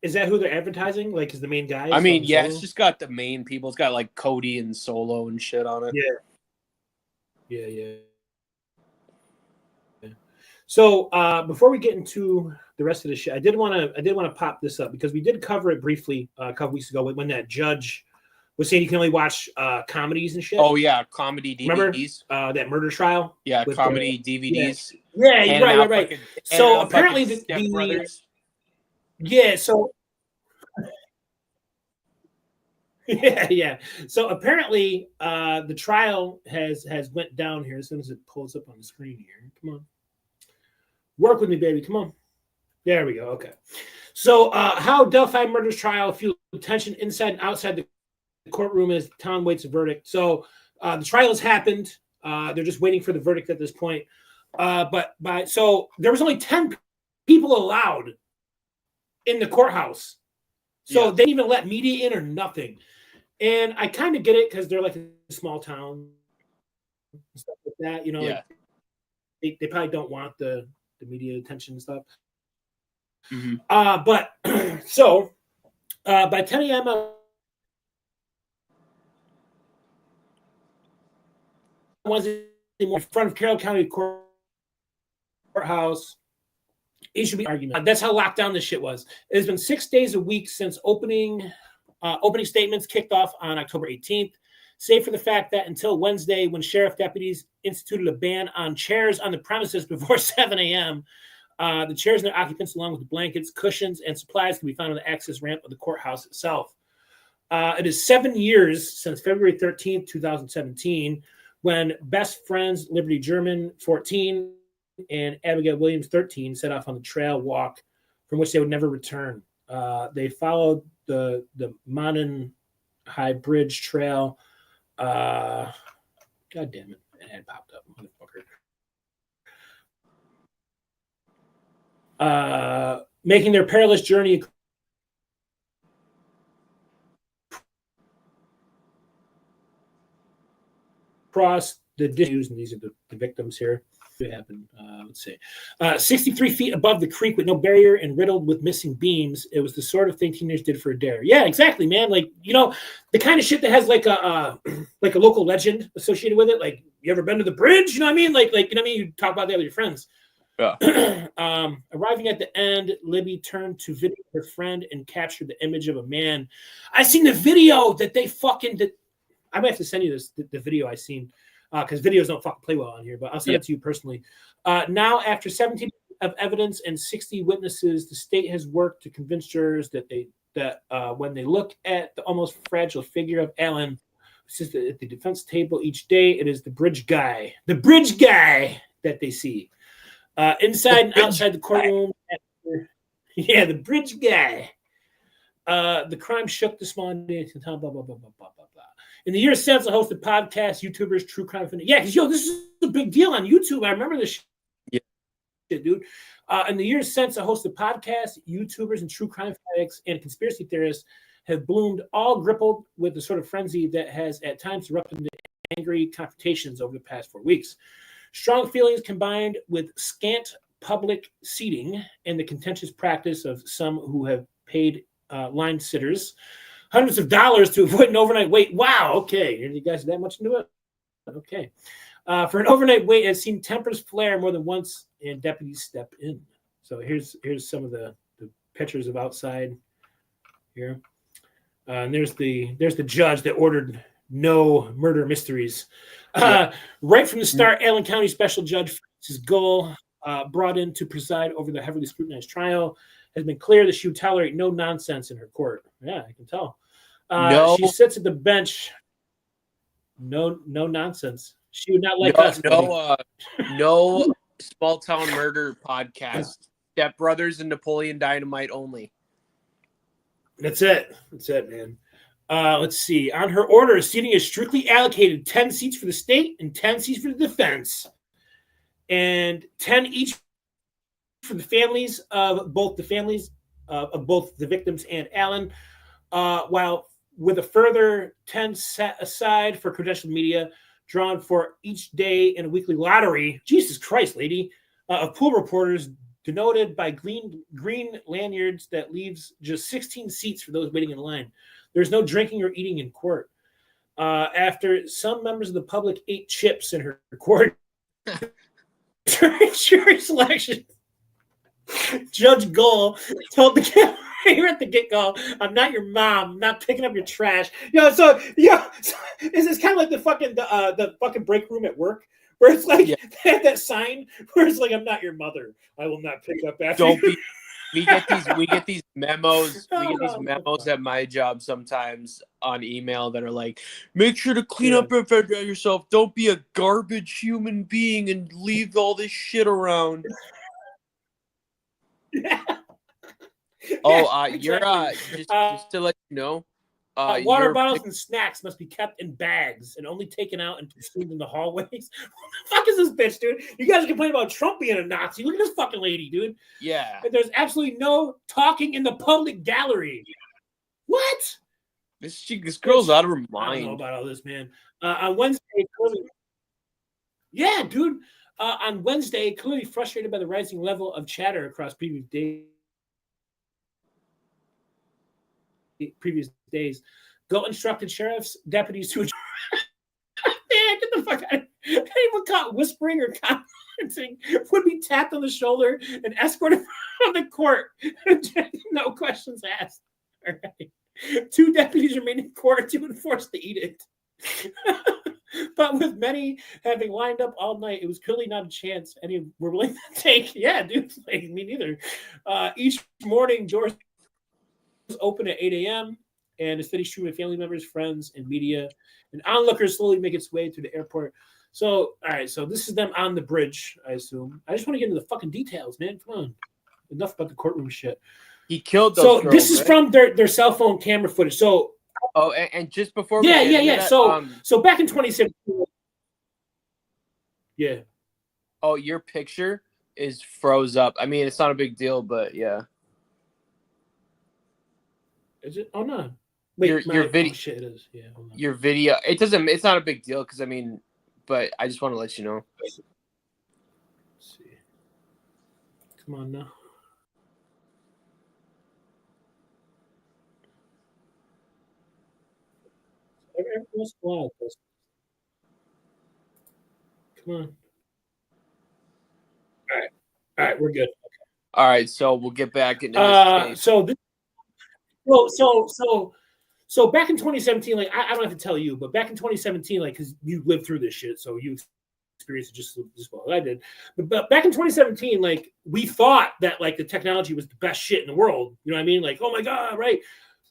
is that who they're advertising? Like, is the main guy? I mean, yeah, it's just got the main people. It's got like Cody and Solo and shit on it. Yeah. So before we get into the rest of the shit, I did want to pop this up because we did cover it briefly a couple weeks ago when that judge was saying you can only watch comedies and shit. Oh yeah, comedy DVDs. Remember that murder trial? Yeah, comedy DVDs. Yeah, right. So apparently the Brothers. Yeah, so yeah. So apparently the trial has went down here as soon as it pulls up on the screen here. Come on. Work with me, baby. Come on. There we go. Okay. So how Delphi murders trial fueled tension inside and outside the courtroom as the town waits a verdict. So the trial has happened. They're just waiting for the verdict at this point. So there was only 10 people allowed in the courthouse. So they didn't even let media in or nothing. And I kind of get it because they're like a small town and stuff like that. You know, like they probably don't want the media attention and stuff. Mm-hmm. But so by 10 a.m. Wednesday morning in front of Carroll County Courthouse, it should be argument. That's how locked down this shit was. It has been 6 days a week since opening statements kicked off on October 18th, save for the fact that until Wednesday, when sheriff deputies instituted a ban on chairs on the premises before 7 a.m., the chairs and their occupants, along with the blankets, cushions, and supplies, can be found on the access ramp of the courthouse itself. It is 7 years since February 13th, 2017, when best friends Liberty German, 14, and Abigail Williams, 13, set off on the trail walk from which they would never return. They followed the Monon High Bridge Trail. God damn it. It had popped up, motherfucker. Making their perilous journey across the ditches, and these are the victims here. It happened, let's see, 63 feet above the creek with no barrier and riddled with missing beams. It was the sort of thing teenagers did for a dare. Yeah, exactly, man. Like, you know, the kind of shit that has like a local legend associated with it. Like, you ever been to the bridge? You know what I mean? Like you know what I mean? You talk about that with your friends. Yeah. Arriving at the end, Libby turned to video her friend and captured the image of a man. I seen the video that they fucking did. I might have to send you the video I seen because videos don't fucking play well on here, but I'll send it to you personally. Now, after 17 of evidence and 60 witnesses, the state has worked to convince jurors that when they look at the almost fragile figure of Allen, who sits at the defense table each day, it is the bridge guy that they see inside and outside the courtroom. Yeah, the bridge guy. The crime shook the small blah, blah, blah, blah, blah, blah, blah. In the years since, I hosted podcasts, YouTubers, true crime. Yeah, because this is a big deal on YouTube. I remember this shit, dude. In the years since, I hosted podcasts, YouTubers, and true crime fanatics and conspiracy theorists have bloomed, all grappled with the sort of frenzy that has at times erupted into angry confrontations over the past 4 weeks. Strong feelings combined with scant public seating and the contentious practice of some who have paid line sitters hundreds of dollars to avoid an overnight wait. Wow, okay. You guys that much into it? Okay. For an overnight wait, I've seen tempers flare more than once and deputies step in. So here's some of the pictures of outside here. And there's the judge that ordered no murder mysteries. Right from the start, Allen County Special Judge Francis Gull, brought in to preside over the heavily scrutinized trial, has been clear that she would tolerate no nonsense in her court. Yeah, I can tell. No. She sits at the bench. No nonsense. She would not like us. No small town murder podcast. Step Brothers and Napoleon Dynamite only. That's it, man. Let's see. On her order, seating is strictly allocated 10 seats for the state and 10 seats for the defense, and 10 each for the families of both the victims and Allen, while with a further 10 set aside for credentialed media, drawn for each day in a weekly lottery. Jesus Christ, lady, of pool reporters denoted by green lanyards that leaves just 16 seats for those waiting in line. There's no drinking or eating in court. After some members of the public ate chips in her court during jury selection, Judge Gull told the camera at the get-go, "I'm not your mom. I'm not picking up your trash." So it's kind of like the fucking break room at work, where it's like they had that sign where it's like, "I'm not your mother. I will not pick up after you." We get these memos. We get these memos at my job sometimes on email that are like, "Make sure to clean up after yourself. Don't be a garbage human being and leave all this shit around." Yeah. Just to let you know, water bottles and snacks must be kept in bags and only taken out and consumed in the hallways. What the fuck is this bitch, dude? You guys are complaining about Trump being a Nazi. Look at this fucking lady, dude. Yeah. There's absolutely no talking in the public gallery. What? This girl's out of her mind. I don't know about all this, man. On Wednesday, dude. On Wednesday, clearly frustrated by the rising level of chatter across previous days, Go instructed sheriff's deputies to man, get the fuck out. Anyone caught whispering or commenting would be tapped on the shoulder and escorted from the court. No questions asked. All right. 2 deputies remain in court to enforce the edict. But with many having lined up all night, it was clearly not a chance any were willing to take. Yeah, dude, like, me neither. Each morning, George was open at 8 a.m. and a steady stream of family members, friends, and media and onlookers slowly make its way through the airport. So, all right, so this is them on the bridge, I assume. I just want to get into the fucking details, man. Come on. Enough about the courtroom shit. He killed those girls, this is right? From their cell phone camera footage. So, and just before that, so back in 2017. Yeah. Oh, your picture is froze up. I mean, it's not a big deal, but yeah. Is it? Oh no. Wait, your video. Oh, shit, it is. Yeah. Your video. It's not a big deal because I mean, but I just want to let you know. Let's see. Come on now. Everyone's wild. Come on. All right, we're good. Okay. All right, so we'll get back into this case. So back in 2017, like I don't have to tell you, but back in 2017, like because you lived through this shit, so you experienced it just as well as I did. But back in 2017, like we thought that like the technology was the best shit in the world. You know what I mean? Like, oh my god, right?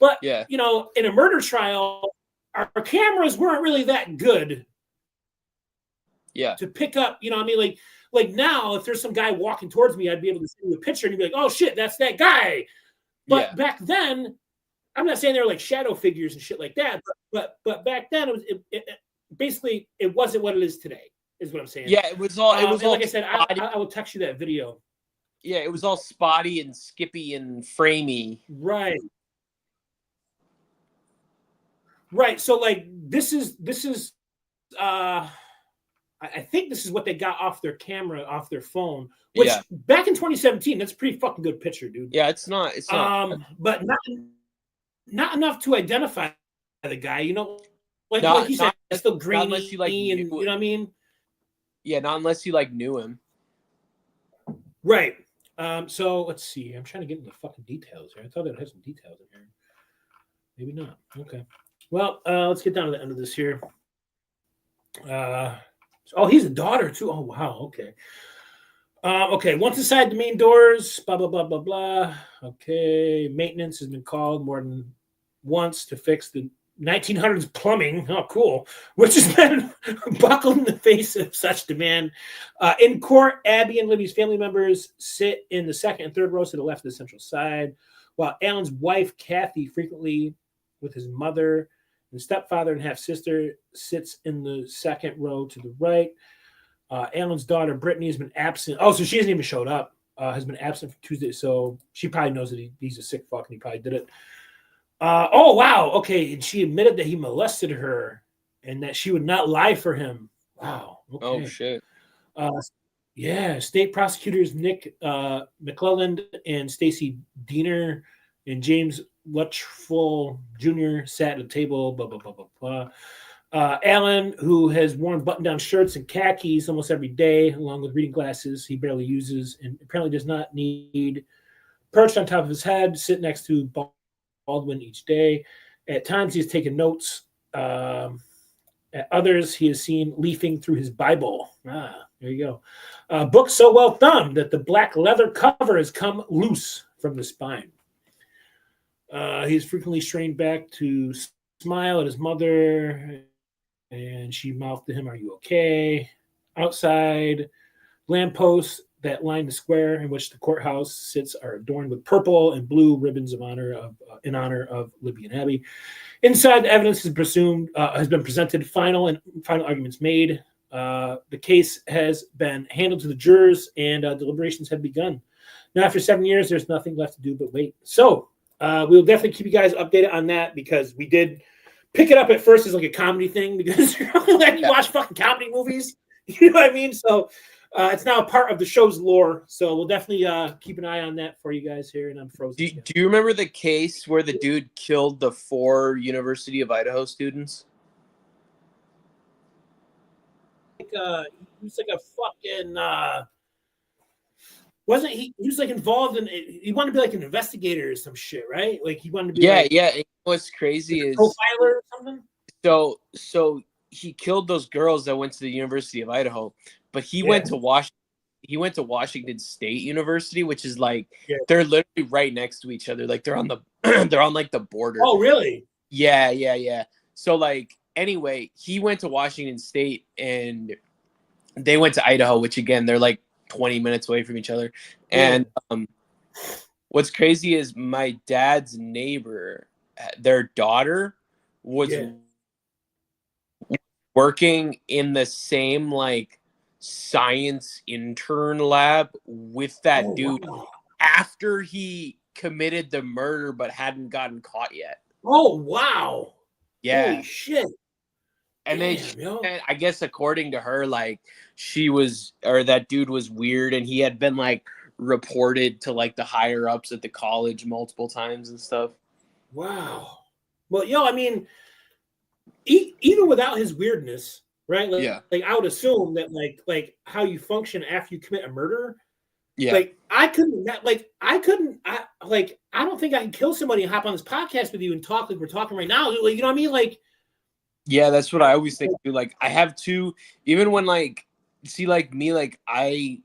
But you know, in a murder trial, our cameras weren't really that good. To pick up, you know what I mean? Like now, if there's some guy walking towards me, I'd be able to see the picture and be like, oh shit, that's that guy. But back then, I'm not saying they were like shadow figures and shit like that, but back then it basically it wasn't what it is today, is what I'm saying. Yeah, it was all like I said, I will text you that video. Yeah, it was all spotty and skippy and framey. Right. So like this is I think this is what they got off their camera, off their phone. Which back in 2017, that's a pretty fucking good picture, dude. Yeah, it's not. But not enough to identify the guy. You know, like you said, it's still grainy, unless you like, and you know what I mean. Yeah, not unless you like knew him. Right. So let's see. I'm trying to get into the fucking details here. I thought it had some details in here. Maybe not. Okay. Well, let's get down to the end of this here. Oh, he's a daughter too. Oh, wow. Okay. Okay. Once inside the main doors, blah, blah, blah, blah, blah. Okay. Maintenance has been called more than once to fix the 1900s plumbing. Oh, cool. Which has been buckled in the face of such demand. In court, Abby and Libby's family members sit in the second and third rows to the left of the central side, while Alan's wife, Kathy, frequently with his mother and stepfather and half-sister, sits in the second row to the right. Alan's daughter, Brittany, has been absent. Oh, so she hasn't even showed up. Has been absent for Tuesday, so she probably knows that he's a sick fuck and he probably did it. Oh, wow. Okay, and she admitted that he molested her and that she would not lie for him. Wow. Okay. Oh, shit. Yeah, state prosecutors Nick McClelland and Stacy Diener and James Lutchful Jr. sat at a table, blah, blah, blah, blah, blah. Alan, who has worn button-down shirts and khakis almost every day, along with reading glasses he barely uses, and apparently does not need, perched on top of his head, sit next to Baldwin each day. At times, he has taken notes. At others, he is seen leafing through his Bible. There you go. Book so well thumbed that the black leather cover has come loose from the spine. He is frequently strained back to smile at his mother, and she mouthed to him, "Are you okay?" Outside, lampposts that line the square in which the courthouse sits are adorned with purple and blue ribbons in honor of Libby and Abby. Inside, the evidence is has been presented. Final arguments made. The case has been handled to the jurors, and deliberations have begun. Now, after 7 years, there's nothing left to do but wait. So we'll definitely keep you guys updated on that, because we did pick it up at first as like a comedy thing, because you're only letting you watch fucking comedy movies. You know what I mean? So it's now a part of the show's lore. So we'll definitely keep an eye on that for you guys here. And I'm frozen. Do you remember the case where the dude killed the 4 University of Idaho students? He was like a fucking wasn't he? He was like involved in it. He wanted to be like an investigator or some shit, right? Like he wanted to be yeah. What's crazy is profiler or something. So he killed those girls that went to the University of Idaho, but he went to Washington. He went to Washington State University, which is like they're literally right next to each other. Like they're on the they're on like the border. Oh, really? Yeah. So like anyway, he went to Washington State and they went to Idaho, which again they're like 20 minutes away from each other. And what's crazy is my dad's neighbor, their daughter was working in the same like science intern lab with that dude after he committed the murder but hadn't gotten caught yet. Oh, wow. Yeah. Holy shit. And then I guess according to her, like that dude was weird, and he had been like reported to like the higher ups at the college multiple times and stuff. Wow. Well, I mean, even without his weirdness, right? Like I would assume that like how you function after you commit a murder Yeah. Like I don't think I can kill somebody and hop on this podcast with you and talk like we're talking right now. Like, you know what I mean? Like, yeah, that's what I always think. Like, I have two, even when like, see, like me, like I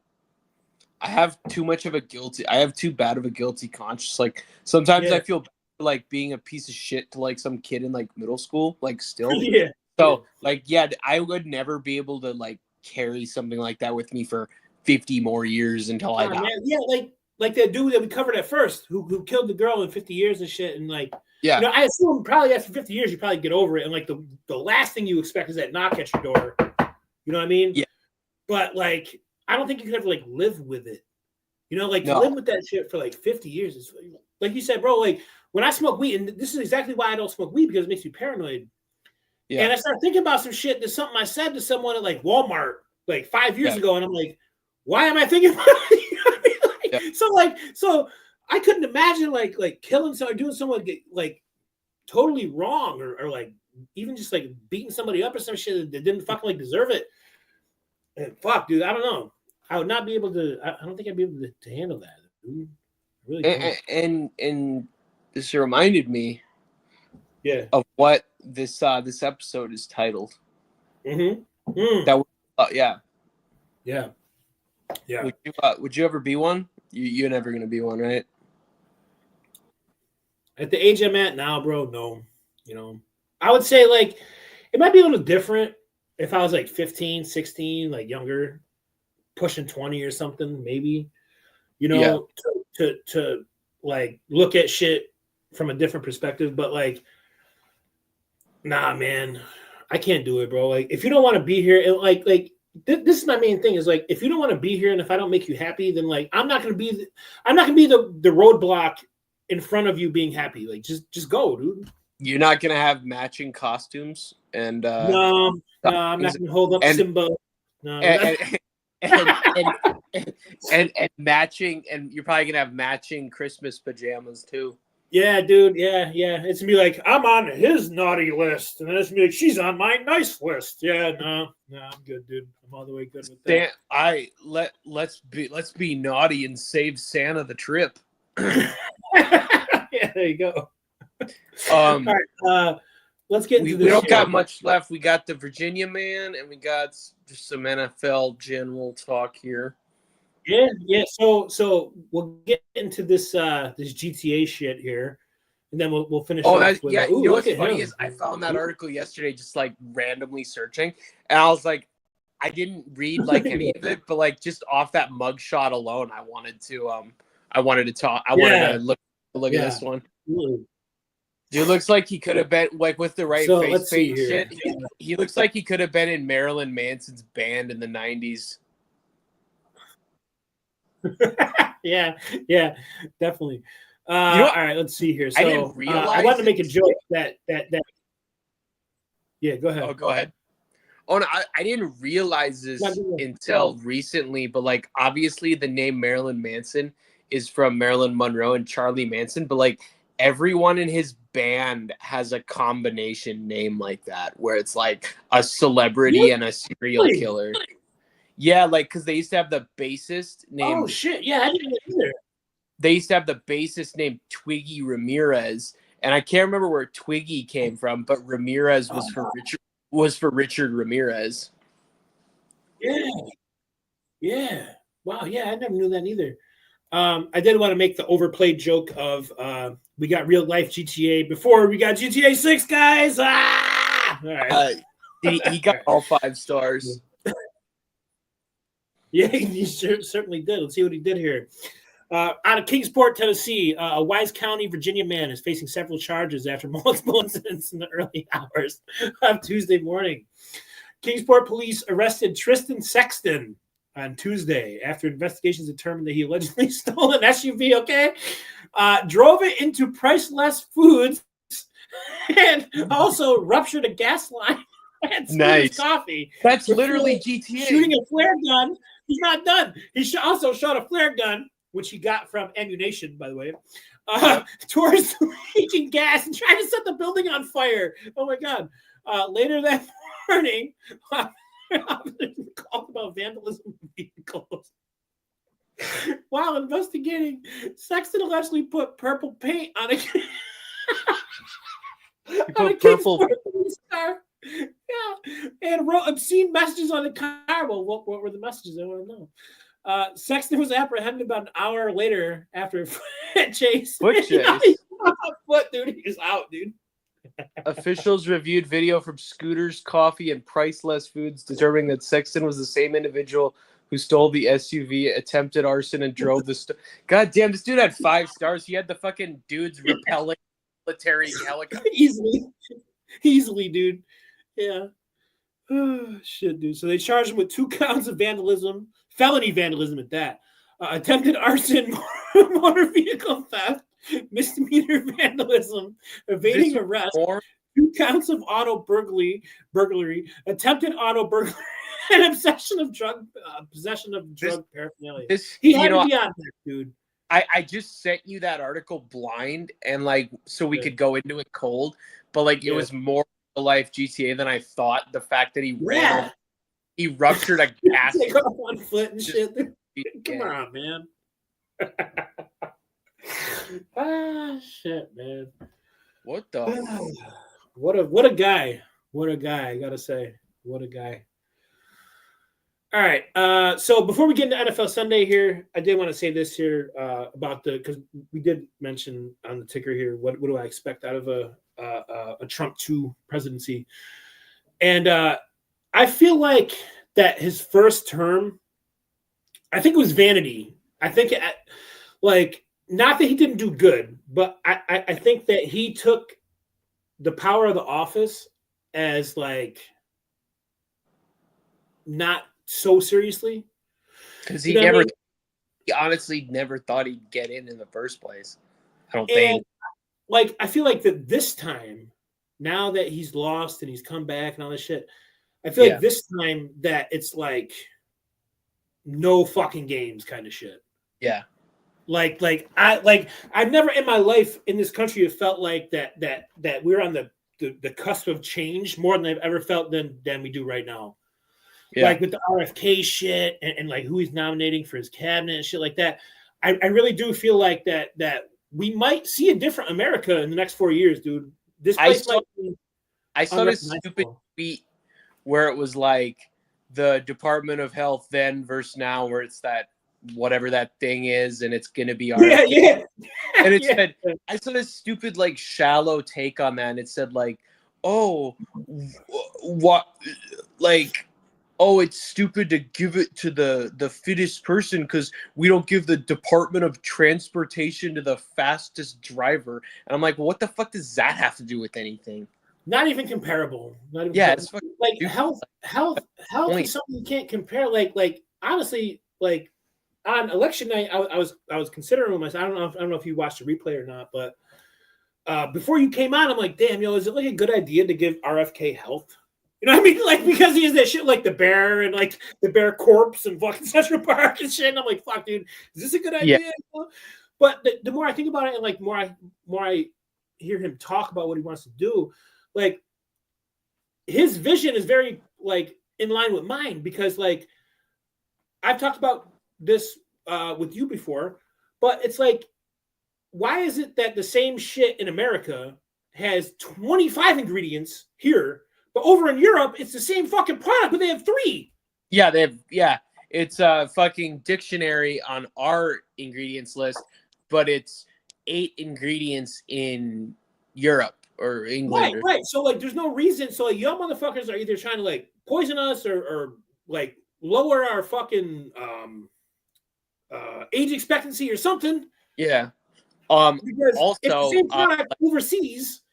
have too much of a guilty. I have too bad of a guilty conscience. Like sometimes I feel like being a piece of shit to like some kid in like middle school. Like still, yeah. So like, yeah, I would never be able to like carry something like that with me for 50 more years until I die. Man. Yeah, like that dude that we covered at first, who killed the girl in 50 years and shit, and like, yeah, you know, I assume probably after 50 years you probably get over it, and like the last thing you expect is that knock at your door. You know what I mean? Yeah. But like, I don't think you could ever like live with it. You know, like to No. live with that shit for like 50 years is like you said, bro. Like when I smoke weed, and this is exactly why I don't smoke weed, because it makes me paranoid. Yeah. And I started thinking about some shit. There's something I said to someone at like Walmart like 5 years ago, and I'm like, why am I thinking about it? You know what I mean? Like, so I couldn't imagine like killing someone, doing someone like totally wrong, or like even just like beating somebody up or some shit that didn't fucking like deserve it. And fuck, dude, I don't know. I would not be able to. I don't think I'd be able to handle that. Dude. Really. And this reminded me. Yeah. Of what this episode is titled. Mm-hmm. Mm. That yeah. Yeah. Yeah. Would you ever be one? You're never gonna be one, right? At the age I'm at now, bro, no. You know, I would say like it might be a little different if I was like 15, 16, like younger, pushing 20 or something, maybe. You know, to like look at shit from a different perspective, but like, nah, man, I can't do it, bro. Like, if you don't want to be here, and like this is my main thing is like, if you don't want to be here, and if I don't make you happy, then like I'm not gonna be the roadblock in front of you being happy. Like, just go, dude. You're not gonna have matching costumes, and no, I'm not gonna hold up Simba. No, and matching, and you're probably gonna have matching Christmas pajamas too. Yeah, dude. Yeah. It's gonna be like, I'm on his naughty list, and then it's gonna be like, she's on my nice list. Yeah, no, I'm good, dude. I'm all the way good with that. Let's be naughty and save Santa the trip. Yeah, there you go. All right, let's get into this. We don't got much left. We got the Virginia man, and we got just some NFL general talk here. Yeah. So we'll get into this this GTA shit here, and then we'll finish. Oh, you know what's funny is I found that article yesterday, just like randomly searching, and I was like, I didn't read like any of it, but like just off that mugshot alone, I wanted to talk. I wanted to look at this one. Dude looks like he could have been like with the right face paint shit. He looks like he could have been in Marilyn Manson's band in the 90s. yeah, definitely. All right, let's see here. So I didn't realize I wanted to make a joke that. Yeah, go ahead. Oh, go ahead. Oh no, I didn't realize this until recently, but like obviously the name Marilyn Manson is from Marilyn Monroe and Charlie Manson, but like everyone in his band has a combination name like that, where it's like a celebrity and a serial killer. Yeah, like because they used to have the bassist named. Oh shit! Yeah, I didn't know either. They used to have the bassist named Twiggy Ramirez, and I can't remember where Twiggy came from, but Ramirez was for Richard Ramirez. Yeah. Wow. Yeah, I never knew that either. I did want to make the overplayed joke of we got real life GTA before we got GTA 6, guys. Ah! All right. He got all 5 stars. Yeah, he certainly did. Let's see what he did here. Out of Kingsport, Tennessee, a Wise County, Virginia man is facing several charges after multiple incidents in the early hours of Tuesday morning. Kingsport police arrested Tristan Sexton on Tuesday after investigations determined that he allegedly stole an SUV, drove it into Priceless Foods, and also ruptured a gas line and nice coffee. That's literally GTA. Shooting a flare gun. He's not done. He also shot a flare gun, which he got from ammunition, by the way, towards the leaking gas and tried to set the building on fire. Oh, my God. Later that morning, called about vandalism of vehicles. while investigating, Sexton allegedly put purple paint on a purple car. Yeah, and wrote obscene messages on the car. Well, what were the messages? I want to know. Sexton was apprehended about an hour later after a foot chase. Foot chase? Foot, dude. He was out, dude. Officials reviewed video from Scooters, Coffee, and Priceless Foods, determining that Sexton was the same individual who stole the SUV, attempted arson, and drove the... God damn, this dude had 5 stars. He had the fucking dudes repelling military helicopter. Easily, dude. Yeah. Oh, shit, dude. So they charged him with 2 counts of vandalism, felony vandalism at that, attempted arson, motor vehicle theft, misdemeanor vandalism, evading arrest, 2 counts of auto burglary, attempted auto burglary, and possession of drug paraphernalia. He had to be on there, dude. I just sent you that article blind and like so we could go into it cold, but like it was more life GTA than I thought. The fact that he ruptured a gas take off 1 foot and shit. Come on, man. Shit, man. What the? What a guy. What a guy. I gotta say, what a guy. All right. So before we get into NFL Sunday here, I did want to say this here about because we did mention on the ticker here what do I expect out of a Trump 2 presidency, and I feel like that his first term, I think it was vanity. I think like not that he didn't do good, but I think that he took the power of the office as like not so seriously, because he honestly never thought he'd get in the first place. I don't think. Like I feel like that this time, now that he's lost and he's come back and all this shit, I feel like this time that it's like no fucking games kind of shit. Yeah. I've never in my life in this country have felt like that we're on the cusp of change more than I've ever felt than we do right now. Yeah. Like with the RFK shit and like who he's nominating for his cabinet and shit like that. I really do feel like that we might see a different America in the next 4 years, dude. This place I saw this stupid tweet where it was like the Department of Health then versus now, where it's that whatever that thing is, and it's gonna be RFK. Yeah. And it said, I saw this stupid like shallow take on that, and it said like, oh, what, like, oh, it's stupid to give it to the fittest person because we don't give the Department of Transportation to the fastest driver. And I'm like, well, what the fuck does that have to do with anything? Not even comparable. Not even it's like health is something you can't compare. Like honestly, like on election night, I was considering myself. I don't know if you watched the replay or not, but before you came on, I'm like, damn, is it like a good idea to give RFK health? You know what I mean? Like, because he has that shit like the bear and like the bear corpse and fucking Central Park and shit. And I'm like, fuck, dude, is this a good idea? Yeah. But the more I think about it and like more I hear him talk about what he wants to do, like his vision is very like in line with mine because like I've talked about this with you before, but it's like, why is it that the same shit in America has 25 ingredients here, but over in Europe, it's the same fucking product, but they have 3. Yeah, it's a fucking dictionary on our ingredients list, but it's 8 ingredients in Europe or England. Right. So, like, there's no reason. So, like, y'all motherfuckers are either trying to, like, poison us or like, lower our fucking age expectancy or something. Yeah. Because also, if the same product overseas,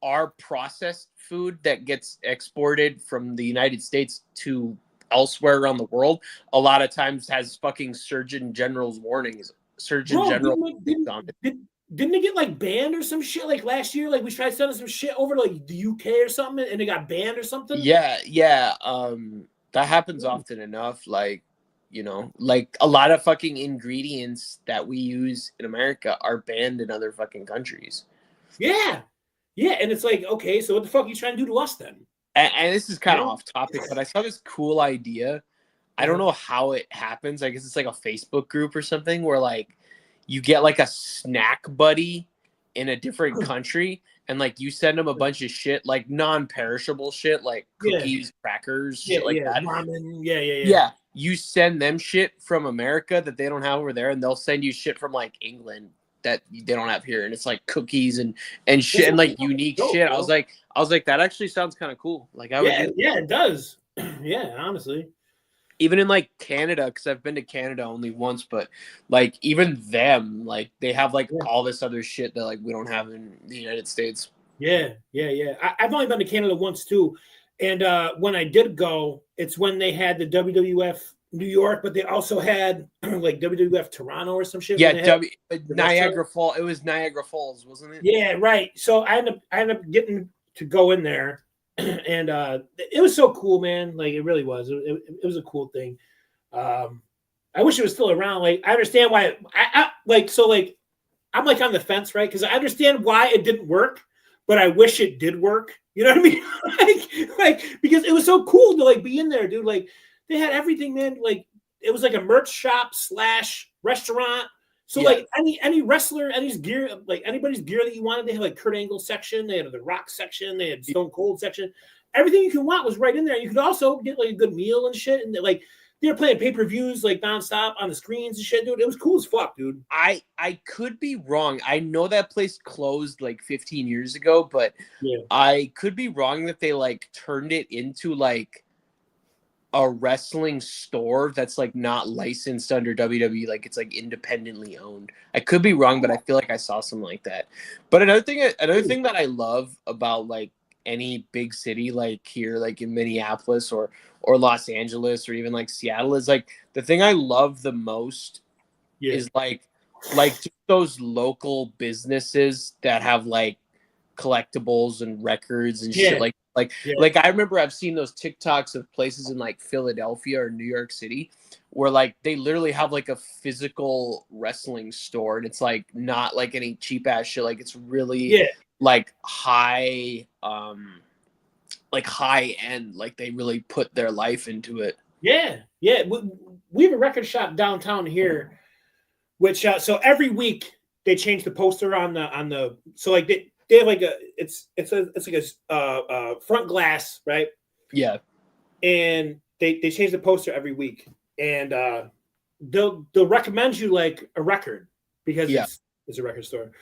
our processed food that gets exported from the United States to elsewhere around the world, a lot of times has fucking Surgeon General's warnings. Didn't they get like banned or some shit like last year? Like we tried sending some shit over to like the UK or something, and they got banned or something. Yeah. That happens often enough. Like, you know, like a lot of fucking ingredients that we use in America are banned in other fucking countries. Yeah, and it's like, okay, so what the fuck are you trying to do to us then? And this is kind of off topic, but I saw this cool idea. I don't know how it happens. I guess it's like a Facebook group or something where like you get like a snack buddy in a different country, and like you send them a bunch of shit, like non-perishable shit, like cookies, crackers, shit like that. Ramen. Yeah. You send them shit from America that they don't have over there, and they'll send you shit from like England that they don't have here, and it's like cookies and shit and like unique shit. Bro. I was like, that actually sounds kind of cool. Like I would it does. Yeah, honestly. Even in like Canada, because I've been to Canada only once, but like even them, like they have like all this other shit that like we don't have in the United States. Yeah. I've only been to Canada once too, and when I did go, it's when they had the WWF New York, but they also had like WWF Toronto or some shit. Yeah, Niagara Falls. It was Niagara Falls, wasn't it? Yeah, right. So I ended up getting to go in there. And it was so cool, man. Like it really was. It was a cool thing. I wish it was still around. Like I understand why. I'm like on the fence, right? Because I understand why it didn't work, but I wish it did work. You know what I mean? like because it was so cool to like be in there, dude. Like they had everything, man. Like it was like a merch shop / restaurant. So like any wrestler, anybody's gear that you wanted, they had like Kurt Angle section, they had the Rock section, they had Stone Cold section. Everything you can want was right in there. You could also get like a good meal and shit. And like they were playing pay-per-views like nonstop on the screens and shit, dude. It was cool as fuck, dude. I could be wrong. I know that place closed like 15 years ago, but I could be wrong that they like turned it into like a wrestling store that's like not licensed under WWE, like it's like independently owned. I could be wrong, but I feel like I saw something like that. But another thing that I love about like any big city like here, like in Minneapolis or Los Angeles or even like Seattle, is like the thing I love the most is like just those local businesses that have like collectibles and records and shit like I remember I've seen those TikToks of places in like Philadelphia or New York City where like they literally have like a physical wrestling store, and it's like not like any cheap ass shit. Like it's really like high end. Like they really put their life into it. Yeah. We have a record shop downtown here, which so every week they change the poster on the so like they have like it's like a front glass, right? Yeah. And they change the poster every week, and they'll recommend you like a record because it's a record store.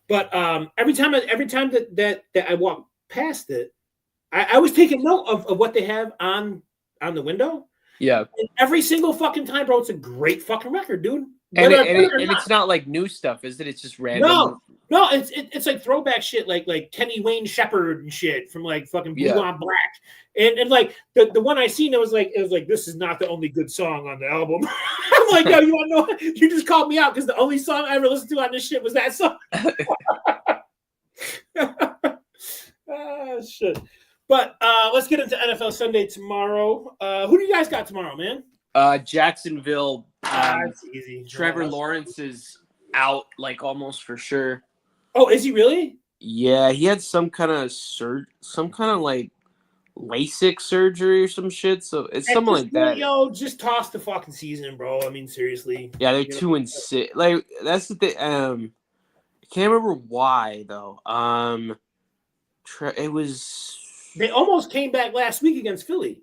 But every time that I walk past it, I was taking note of what they have on the window. Yeah. And every single fucking time, bro, it's a great fucking record, dude. And it's not like new stuff, is it? It's just random. No, it's like throwback shit, like Kenny Wayne Shepherd and shit from like fucking Blue on Black, and like the one I seen, it was like this is not the only good song on the album. I'm like, yo, you want to know? You just called me out because the only song I ever listened to on this shit was that song. Shit. But let's get into NFL Sunday tomorrow. Who do you guys got tomorrow, man? Jacksonville. That's easy. Trevor Lawrence is out, like almost for sure. Oh, is he really? Yeah, he had some kind of like LASIK surgery or some shit. So it's something like that. Yo, just toss the fucking season, bro. I mean, seriously. Yeah, they're 2-6. Like that's the thing. I can't remember why though. It was. They almost came back last week against Philly.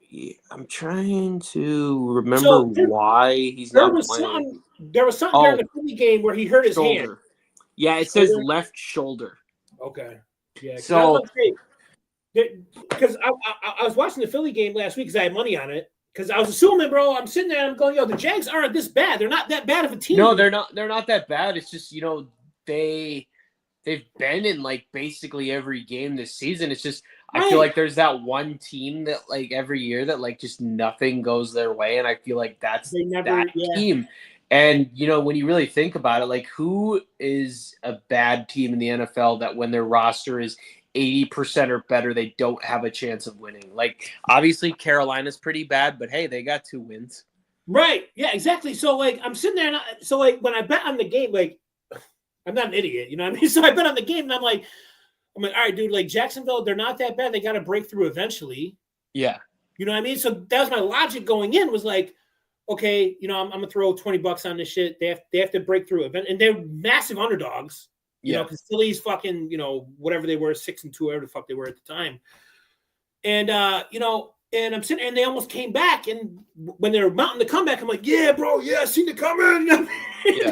Yeah, I'm trying to remember why he's not playing. There was something during the Philly game where he hurt his hand. Yeah, it says left shoulder. Okay. Yeah. So because I was watching the Philly game last week because I had money on it. Because I was assuming, bro, I'm sitting there and I'm going, yo, the Jags aren't this bad. They're not that bad of a team. No, they're not. They're not that bad. It's just they've been in like basically every game this season. It's just I feel like there's that one team that like every year that like just nothing goes their way, and I feel like that's that team. And when you really think about it, like who is a bad team in the NFL that when their roster is 80% or better, they don't have a chance of winning? Like obviously Carolina's pretty bad, but hey, they got 2 wins. Right. Yeah, exactly. So like I'm sitting there, so like when I bet on the game, like I'm not an idiot, you know what I mean? So I bet on the game, and I'm like, all right, dude, like Jacksonville, they're not that bad. They got to break through eventually. Yeah. You know what I mean? So that was my logic going in, was like, okay, you know, I'm gonna throw $20 on this shit. They have to break through it, and they're massive underdogs. You know, because Philly's fucking, you know, whatever they were, 6-2, whatever the fuck they were at the time. And you know, and I'm sitting, and they almost came back. And when they were mounting the comeback, I'm like, yeah, bro, yeah, I seen it coming. And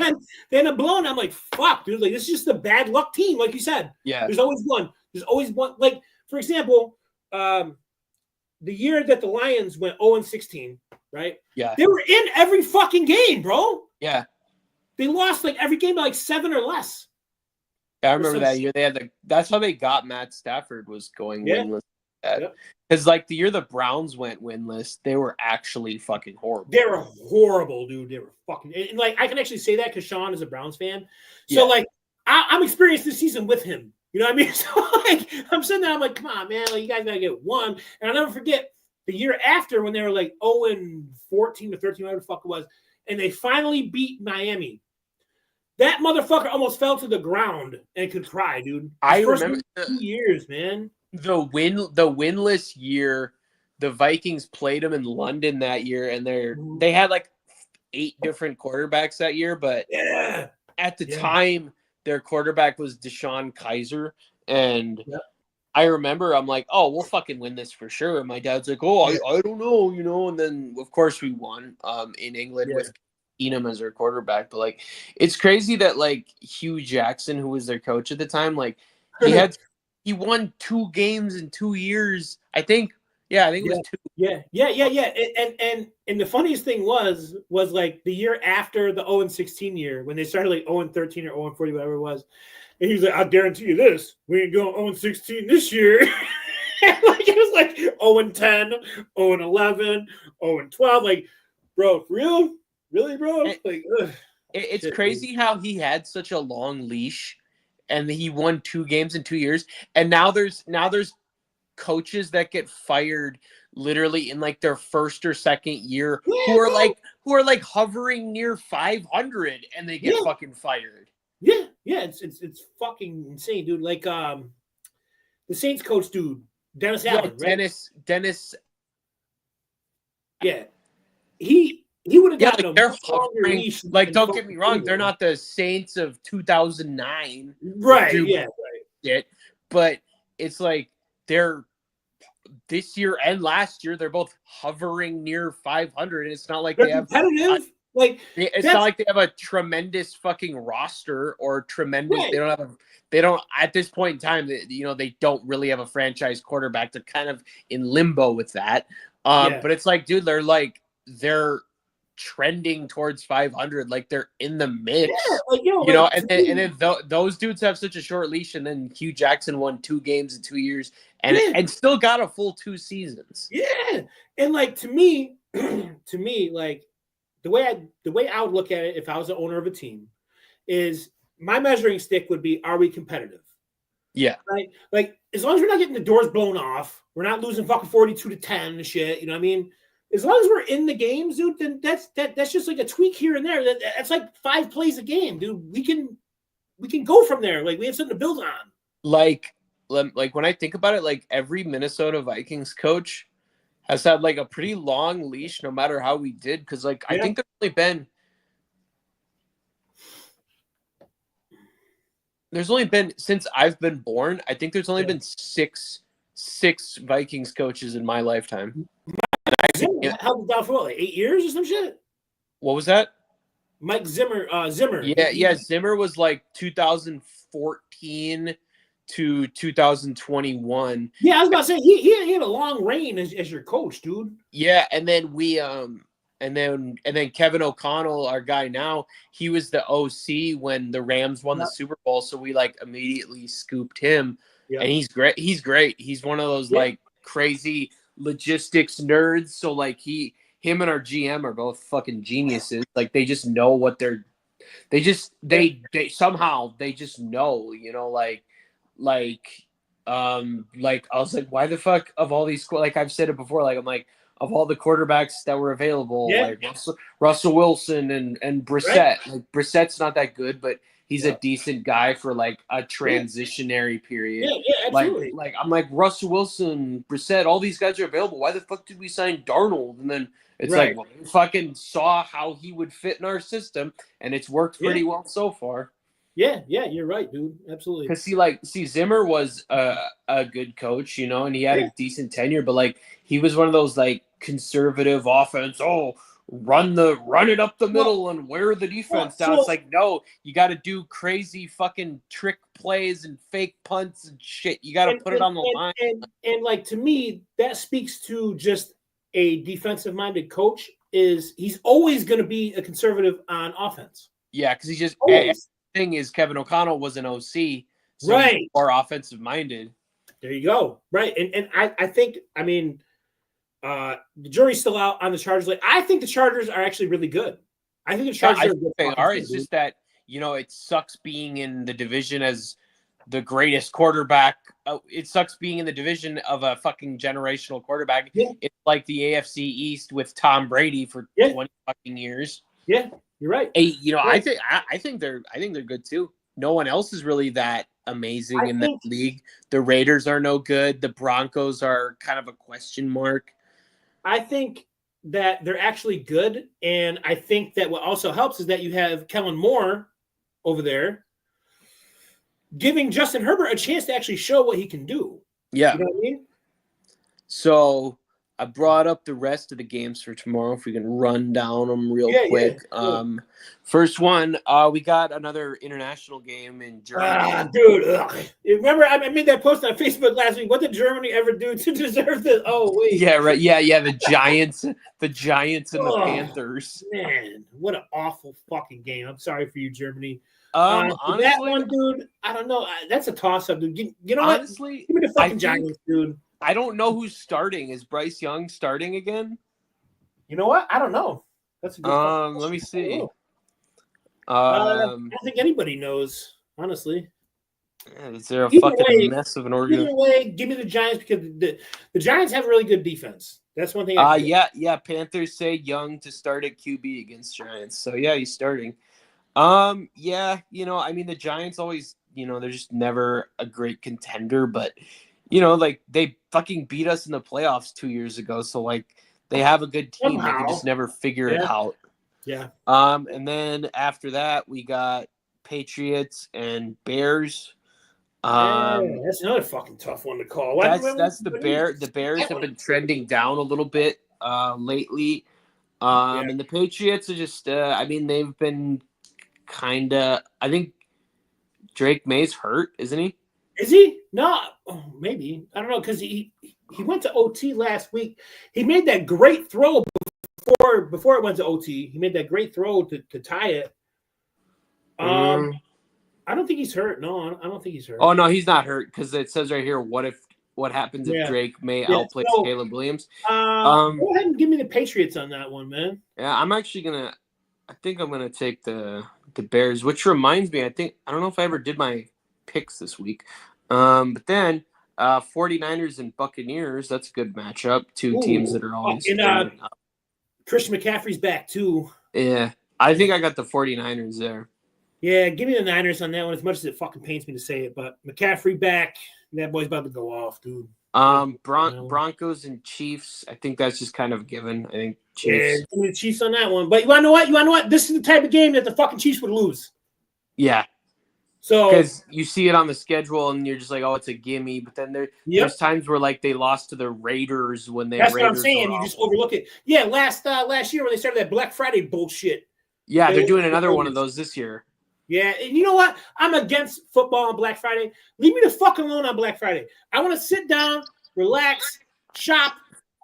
then they end up blowing. I'm like, fuck, dude, like this is just a bad luck team, like you said. Yeah, there's always one. There's always one. Like, for example, the year that the Lions went 0-16, right? Yeah, they were in every fucking game, bro. Yeah, they lost like every game by like 7 or less. I remember that year. They had that's how they got Matt Stafford, was going winless. Because like the year the Browns went winless, they were actually fucking horrible. They were horrible, dude. They were fucking, and like I can actually say that because Sean is a Browns fan. So like I'm experienced this season with him. You know what I mean? So like I'm sitting there, I'm like, come on, man, like you guys gotta get one. And I'll never forget the year after when they were like 0-14 or 13, whatever the fuck it was, and they finally beat Miami. That motherfucker almost fell to the ground and could cry, dude. I remember 2 years, man. The winless year, the Vikings played them in London that year, and they had like 8 different quarterbacks that year, but at the time their quarterback was Deshaun Kaiser, and I remember I'm like, oh, we'll fucking win this for sure. And my dad's like, oh, I don't know, you know, and then of course we won in England with Keenum as their quarterback. But like, it's crazy that like Hugh Jackson, who was their coach at the time, like he won 2 games in 2 years. I think it was 2. Yeah. And the funniest thing was like the year after the 0-16 year, when they started like 0-13 or 0-40, whatever it was. And he was like, I guarantee you this, we ain't going 0-16 this year. Like it was like 0-10, 0-11, 0-12. Like, bro, for real? Really, bro? Like, it's crazy how he had such a long leash, and he won 2 games in 2 years. And now there's coaches that get fired literally in like their first or second year who are like hovering near 500, and they get fucking fired. Yeah, it's fucking insane, dude. Like the Saints coach, dude, Dennis Allen, right? Dennis. Yeah, he would have gotten they're hovering. Like, don't get me wrong, they're not the Saints of 2009, right? Right. But it's like they're this year and last year they're both hovering near 500, and it's not like they have competitive. Like it's not like they have a tremendous fucking roster or tremendous. They don't at this point in time. You know, they don't really have a franchise quarterback. They're kind of in limbo with that. But it's like, dude, they're trending towards 500. Like they're in the mix. Yeah, and then those dudes have such a short leash. And then Hugh Jackson won 2 games in 2 years and still got a full 2 seasons. Yeah, and like to me, like. The way I would look at it if I was the owner of a team is my measuring stick would be, are we competitive? Yeah. Right? Like, as long as we're not getting the doors blown off, we're not losing fucking 42-10 and shit, you know what I mean? As long as we're in the games, dude, then that's just like a tweak here and there. That's like 5 plays a game, dude. We can go from there. Like, we have something to build on. Like when I think about it, like every Minnesota Vikings coach has had like a pretty long leash, no matter how we did. Because like I think there's only been since I've been born. I think there's only been six Vikings coaches in my lifetime. Held it down for what, like 8 years or some shit? What was that? Mike Zimmer. Yeah. Zimmer was like 2014 to 2021. Yeah, I was about to say he had a long reign as your coach, dude. Yeah, and then and then Kevin O'Connell, our guy now, he was the OC when the Rams won the Super Bowl, so we like immediately scooped him. Yeah. And he's great. He's one of those like crazy logistics nerds. So like him and our GM are both fucking geniuses. Like they just know what they somehow they just know, you know, like I was like, why the fuck of all these, like I've said it before, like I'm like, of all the quarterbacks that were available, like Russell Wilson and Brissett. Right. Like Brissett's not that good, but he's a decent guy for like a transitionary period. Yeah, absolutely. Like I'm like Russell Wilson, Brissett, all these guys are available. Why the fuck did we sign Darnold? And then it's like, well, we fucking saw how he would fit in our system, and it's worked pretty well so far. Yeah, you're right, dude. Absolutely. Because Zimmer was a good coach, and he had a decent tenure, but like he was one of those like conservative offense. Oh, run it up the middle and wear the defense down. It's like, no, you got to do crazy fucking trick plays and fake punts and shit. You got to put it on the line. And like, to me, that speaks to just a defensive minded coach. He's always going to be a conservative on offense. Yeah, because he's just thing is Kevin O'Connell was an OC, so right, or offensive minded. There you go. Right, and I think, I mean, the jury's still out on the Chargers. Like, I think the Chargers are actually really good. I think the Chargers are. It's just that it sucks being in the division as the greatest quarterback. It sucks being in the division of a fucking generational quarterback. Yeah. It's like the AFC East with Tom Brady for 20 fucking years. Yeah. You're right. Hey, I think they're good too. No one else is really that amazing in that league. The Raiders are no good. The Broncos are kind of a question mark. I think that they're actually good, and I think that what also helps is that you have Kellen Moore over there giving Justin Herbert a chance to actually show what he can do. Yeah. You know what I mean? So I brought up the rest of the games for tomorrow if we can run down them real quick. Yeah. First one, we got another international game in Germany. Dude, remember I made that post on Facebook last week. What did Germany ever do to deserve this? Oh, wait. Yeah, right. Yeah, the Giants and the Panthers. Man, what an awful fucking game. I'm sorry for you, Germany. Honestly, that one, dude, I don't know. That's a toss-up, dude. You know honestly, what? Give me the fucking Giants, dude. I don't know who's starting. Is Bryce Young starting again? You know what? I don't know. That's a good question. Let me see. I don't think anybody knows, honestly. Yeah, is there a fucking mess of an organization? Either way, give me the Giants because the Giants have a really good defense. That's one thing. Yeah. Panthers say Young to start at QB against Giants. So yeah, he's starting. I mean the Giants always, they're just never a great contender, but like they fucking beat us in the playoffs 2 years ago. So like they have a good team. Somehow. They can just never figure it out. Yeah. And then after that we got Patriots and Bears. That's another fucking tough one to call. That's the Bears. The Bears have been trending down a little bit lately. And the Patriots are just they've been kind of, I think Drake May's hurt, isn't he? Is he? No, maybe. I don't know, because he went to OT last week. He made that great throw before it went to OT. He made that great throw to tie it. I don't think he's hurt. No, I don't think he's hurt. Oh, no, he's not hurt because it says right here, what happens if Drake May outplays Caleb Williams? Go ahead and give me the Patriots on that one, man. Yeah, I'm gonna take the Bears, which reminds me, I don't know if I ever did my picks this week. But then 49ers and Buccaneers, that's a good matchup. Two teams that are always Christian McCaffrey's back too. Yeah. I think I got the 49ers there. Yeah, give me the Niners on that one, as much as it fucking pains me to say it. But McCaffrey back, that boy's about to go off, dude. Broncos and Chiefs, I think that's just kind of a given. I think Chiefs. Yeah, give me the Chiefs on that one. But you want to know what? This is the type of game that the fucking Chiefs would lose. Yeah. So because you see it on the schedule and you're just like, oh, it's a gimme. But then there's times where like they lost to the Raiders when they. That's what I'm saying. You just overlook it. Yeah, last year when they started that Black Friday bullshit. Yeah, they're doing another one of those this year. Yeah, and you know what? I'm against football on Black Friday. Leave me the fuck alone on Black Friday. I want to sit down, relax, shop.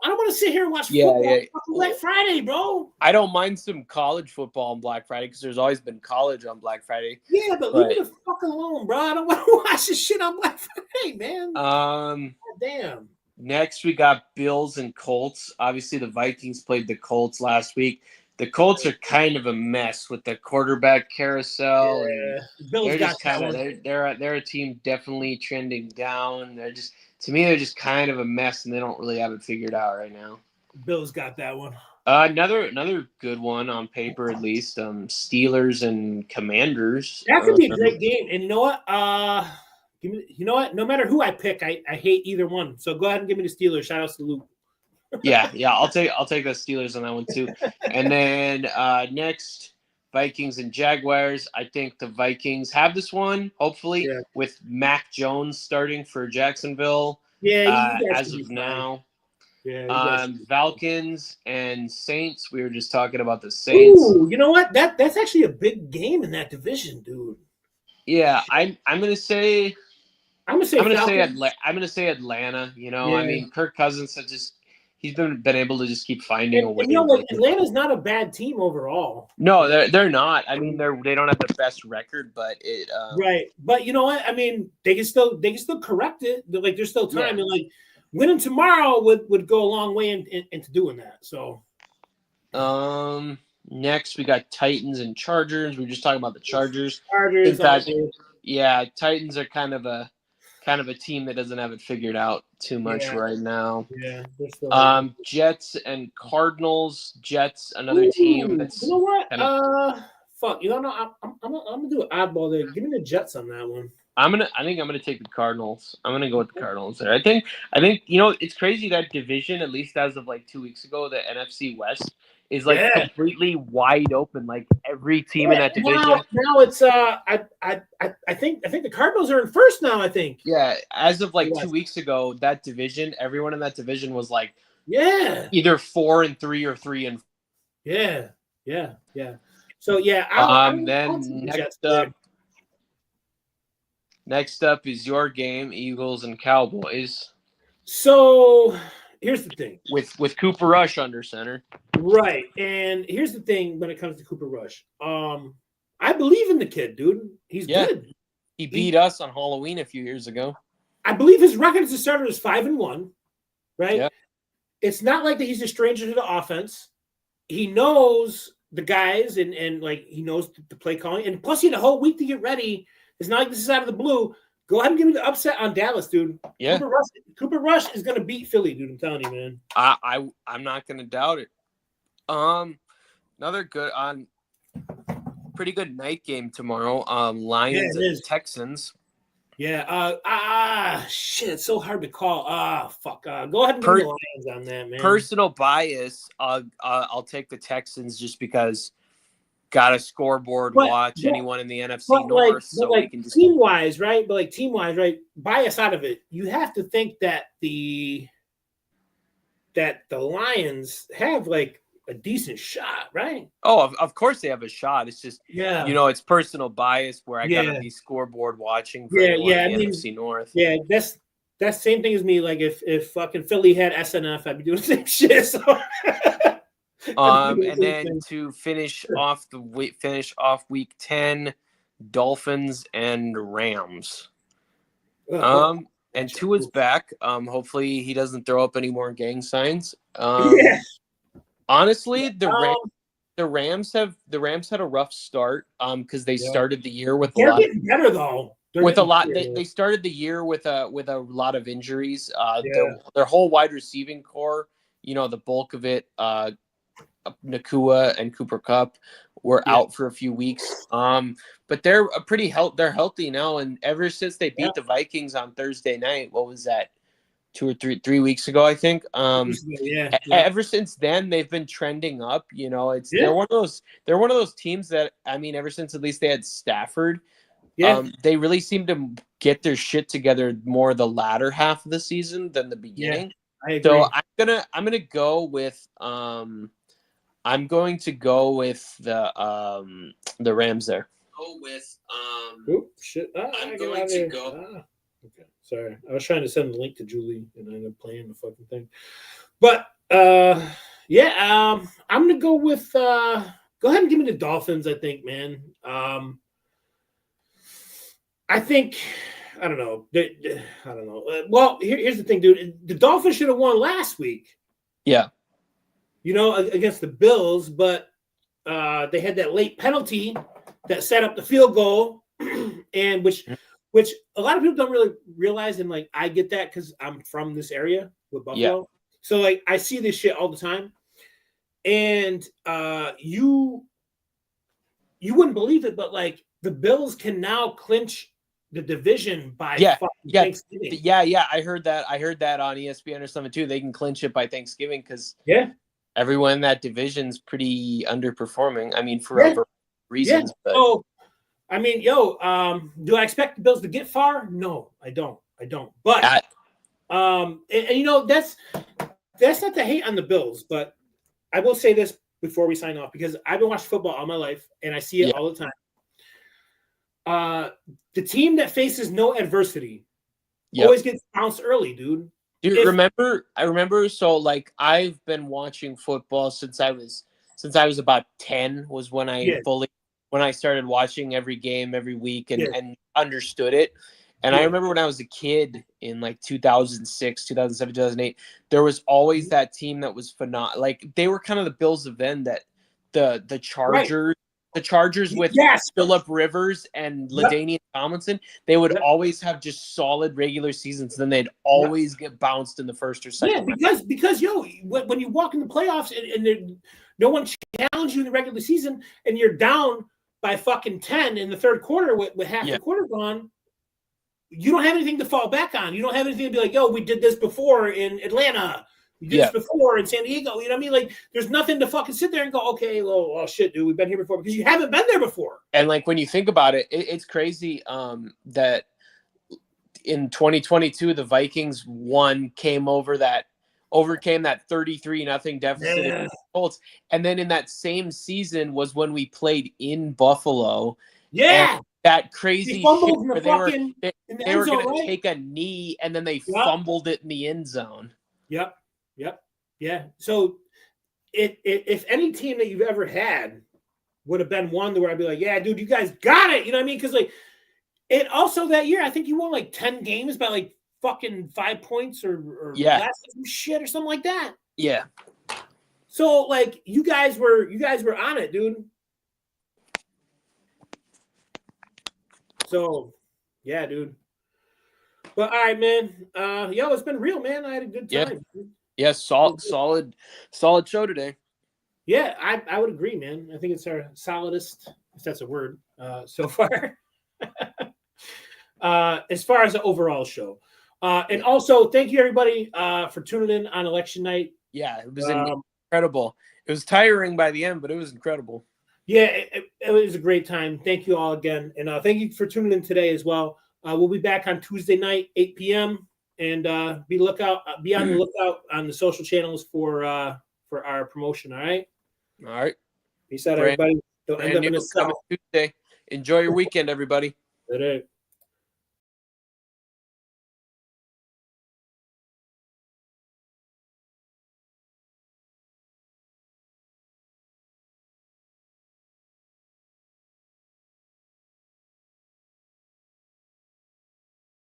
I don't want to sit here and watch football on Black Friday, bro. I don't mind some college football on Black Friday because there's always been college on Black Friday. Yeah, but leave me the fuck alone, bro. I don't want to watch this shit on Black Friday, man. God damn. Next, we got Bills and Colts. Obviously, the Vikings played the Colts last week. The Colts are kind of a mess with the quarterback carousel. Yeah. And they're just kind of they're a team definitely trending down. They're just, to me, they're just kind of a mess, and they don't really have it figured out right now. Bills got that one. Another good one on paper, at least. Steelers and Commanders. That could be a great game. And you know what? You know what? No matter who I pick, I hate either one. So go ahead and give me the Steelers. Shout out to Luke. Yeah. I'll take the Steelers on that one too. And then next, Vikings and Jaguars. I think the Vikings have this one, hopefully, with Mac Jones starting for Jacksonville. Yeah, as of now. Yeah. Falcons and Saints. We were just talking about the Saints. Ooh, you know what? That's actually a big game in that division, dude. Yeah, I'm gonna say Atlanta. You know, I mean, Kirk Cousins he's been able to just keep finding a way. And you know, Atlanta's not a bad team overall. No, they're not. I mean, they don't have the best record, but it right. But you know what? I mean, they can still correct it. Like there's still time, and like winning tomorrow would go a long way into doing that. So, next we got Titans and Chargers. We were just talking about the Chargers. Yeah, Titans are kind of a team that doesn't have it figured out too much right now. Yeah. Jets and Cardinals. Jets, another team that's. You know what? Fuck. You don't know. I'm gonna do an oddball there. Give me the Jets on that one. I think I'm gonna take the Cardinals. I'm gonna go with the Cardinals there. I think you know it's crazy that division, at least as of like 2 weeks ago, the NFC West is like completely wide open. Like every team in that division. Now it's I think the Cardinals are in first now. I think. Yeah, as of like 2 weeks ago, that division, everyone in that division was like either 4-3 or 3-4. Yeah. So then next up is your game, Eagles and Cowboys. So here's the thing. With Cooper Rush under center. Right. And here's the thing when it comes to Cooper Rush. I believe in the kid, dude. He's good. He beat us on Halloween a few years ago. I believe his record as a starter is 5-1. Right? Yeah. It's not like that he's a stranger to the offense. He knows the guys and like he knows the play calling. And plus he had a whole week to get ready. It's not like this is out of the blue. Go ahead and give me the upset on Dallas, dude. Yeah. Cooper Rush is going to beat Philly, dude. I'm telling you, man. I'm not going to doubt it. Another pretty good night game tomorrow. Lions and Texans. Yeah. Shit. It's so hard to call. Fuck. Go ahead and give me the Lions on that, man. Personal bias. I'll take the Texans just because. Got a scoreboard watch anyone in the NFC North, so we can just team-wise, right? But like team-wise, right? Bias out of it. You have to think that the Lions have like a decent shot, right? Oh, of course they have a shot. It's just you know, it's personal bias where I gotta be scoreboard watching for the NFC North. Yeah, that's the same thing as me. Like if fucking Philly had SNF, I'd be doing the same shit. So and then to finish off week 10, Dolphins and Rams. And Tua's back. Hopefully he doesn't throw up any more gang signs. Honestly, the Rams had a rough start because they started the year with They're getting better though. They started the year with a lot of injuries. Their whole wide receiving core, you know, the bulk of it, Nakua and Cooper Kupp were out for a few weeks. But they're they're healthy now, and ever since they beat the Vikings on Thursday night, what was that? 2 or 3 weeks ago, I think. Ever since then, they've been trending up. You know, they're one of those teams that, I mean, ever since at least they had Stafford, they really seem to get their shit together more the latter half of the season than the beginning. I agree. So I'm gonna go with I'm going to go with the Rams there. Shit. I'm going to go. Okay, sorry. I was trying to send the link to Julie, and I ended up playing the fucking thing. But I'm gonna go with. Go ahead and give me the Dolphins. I think, man. I think. I don't know. I don't know. Well, here's the thing, dude. The Dolphins should have won last week. Yeah. You know, against the Bills, but they had that late penalty that set up the field goal, and which a lot of people don't really realize. And like, I get that because I'm from this area with Buffalo. So like I see this shit all the time, and you wouldn't believe it, but like the Bills can now clinch the division by Thanksgiving. Yeah. I heard that on ESPN or something too. They can clinch it by Thanksgiving because everyone in that division's pretty underperforming. I mean, for other reasons. Yeah. But... So, I mean, do I expect the Bills to get far? No, I don't. But and you know, that's not to hate on the Bills, but I will say this before we sign off, because I've been watching football all my life and I see it all the time. The team that faces no adversity always gets bounced early, dude. I remember. So like I've been watching football since I was about 10 was when I when I started watching every game every week and understood it. And I remember when I was a kid in like 2006, 2007, 2008, there was always that team that was phenomenal. Like they were kind of the Bills of then, that the Chargers, the Chargers with Phillip Rivers and LaDainian Tomlinson, they would always have just solid regular seasons. Then they'd always get bounced in the first or second. Yeah, because when you walk in the playoffs and no one challenged you in the regular season and you're down by fucking 10 in the third quarter with half the quarter gone, you don't have anything to fall back on. You don't have anything to be like, we did this before in Atlanta. We did this before in San Diego. You know what I mean? Like, there's nothing to fucking sit there and go, okay, well, oh shit, dude, we've been here before, because you haven't been there before. And like when you think about it, it's crazy that in 2022 the Vikings overcame that 33-0 deficit against the Colts, and then in that same season was when we played in Buffalo. Yeah. That crazy shit where they were going to take a knee and then they fumbled it in the end zone. Yep. Yeah. So if any team that you've ever had would have been one where I'd be like, yeah, dude, you guys got it. You know what I mean? Because like, and also that year, I think you won like 10 games by like fucking 5 points or less, some shit or something like that. Yeah. So like you guys were on it, dude. So, yeah, dude. But all right, man. It's been real, man. I had a good time. Yeah, solid show today. Yeah, I would agree, man. I think it's our solidest, if that's a word, so far. As far as the overall show. And also, thank you, everybody, for tuning in on election night. Yeah, it was incredible. It was tiring by the end, but it was incredible. Yeah, it was a great time. Thank you all again. And thank you for tuning in today as well. We'll be back on Tuesday night, 8 p.m. And be on the lookout on the social channels for our promotion. All right. All right. Peace out, everybody. Don't end up in a cell. Tuesday. Enjoy your weekend, everybody. Good day.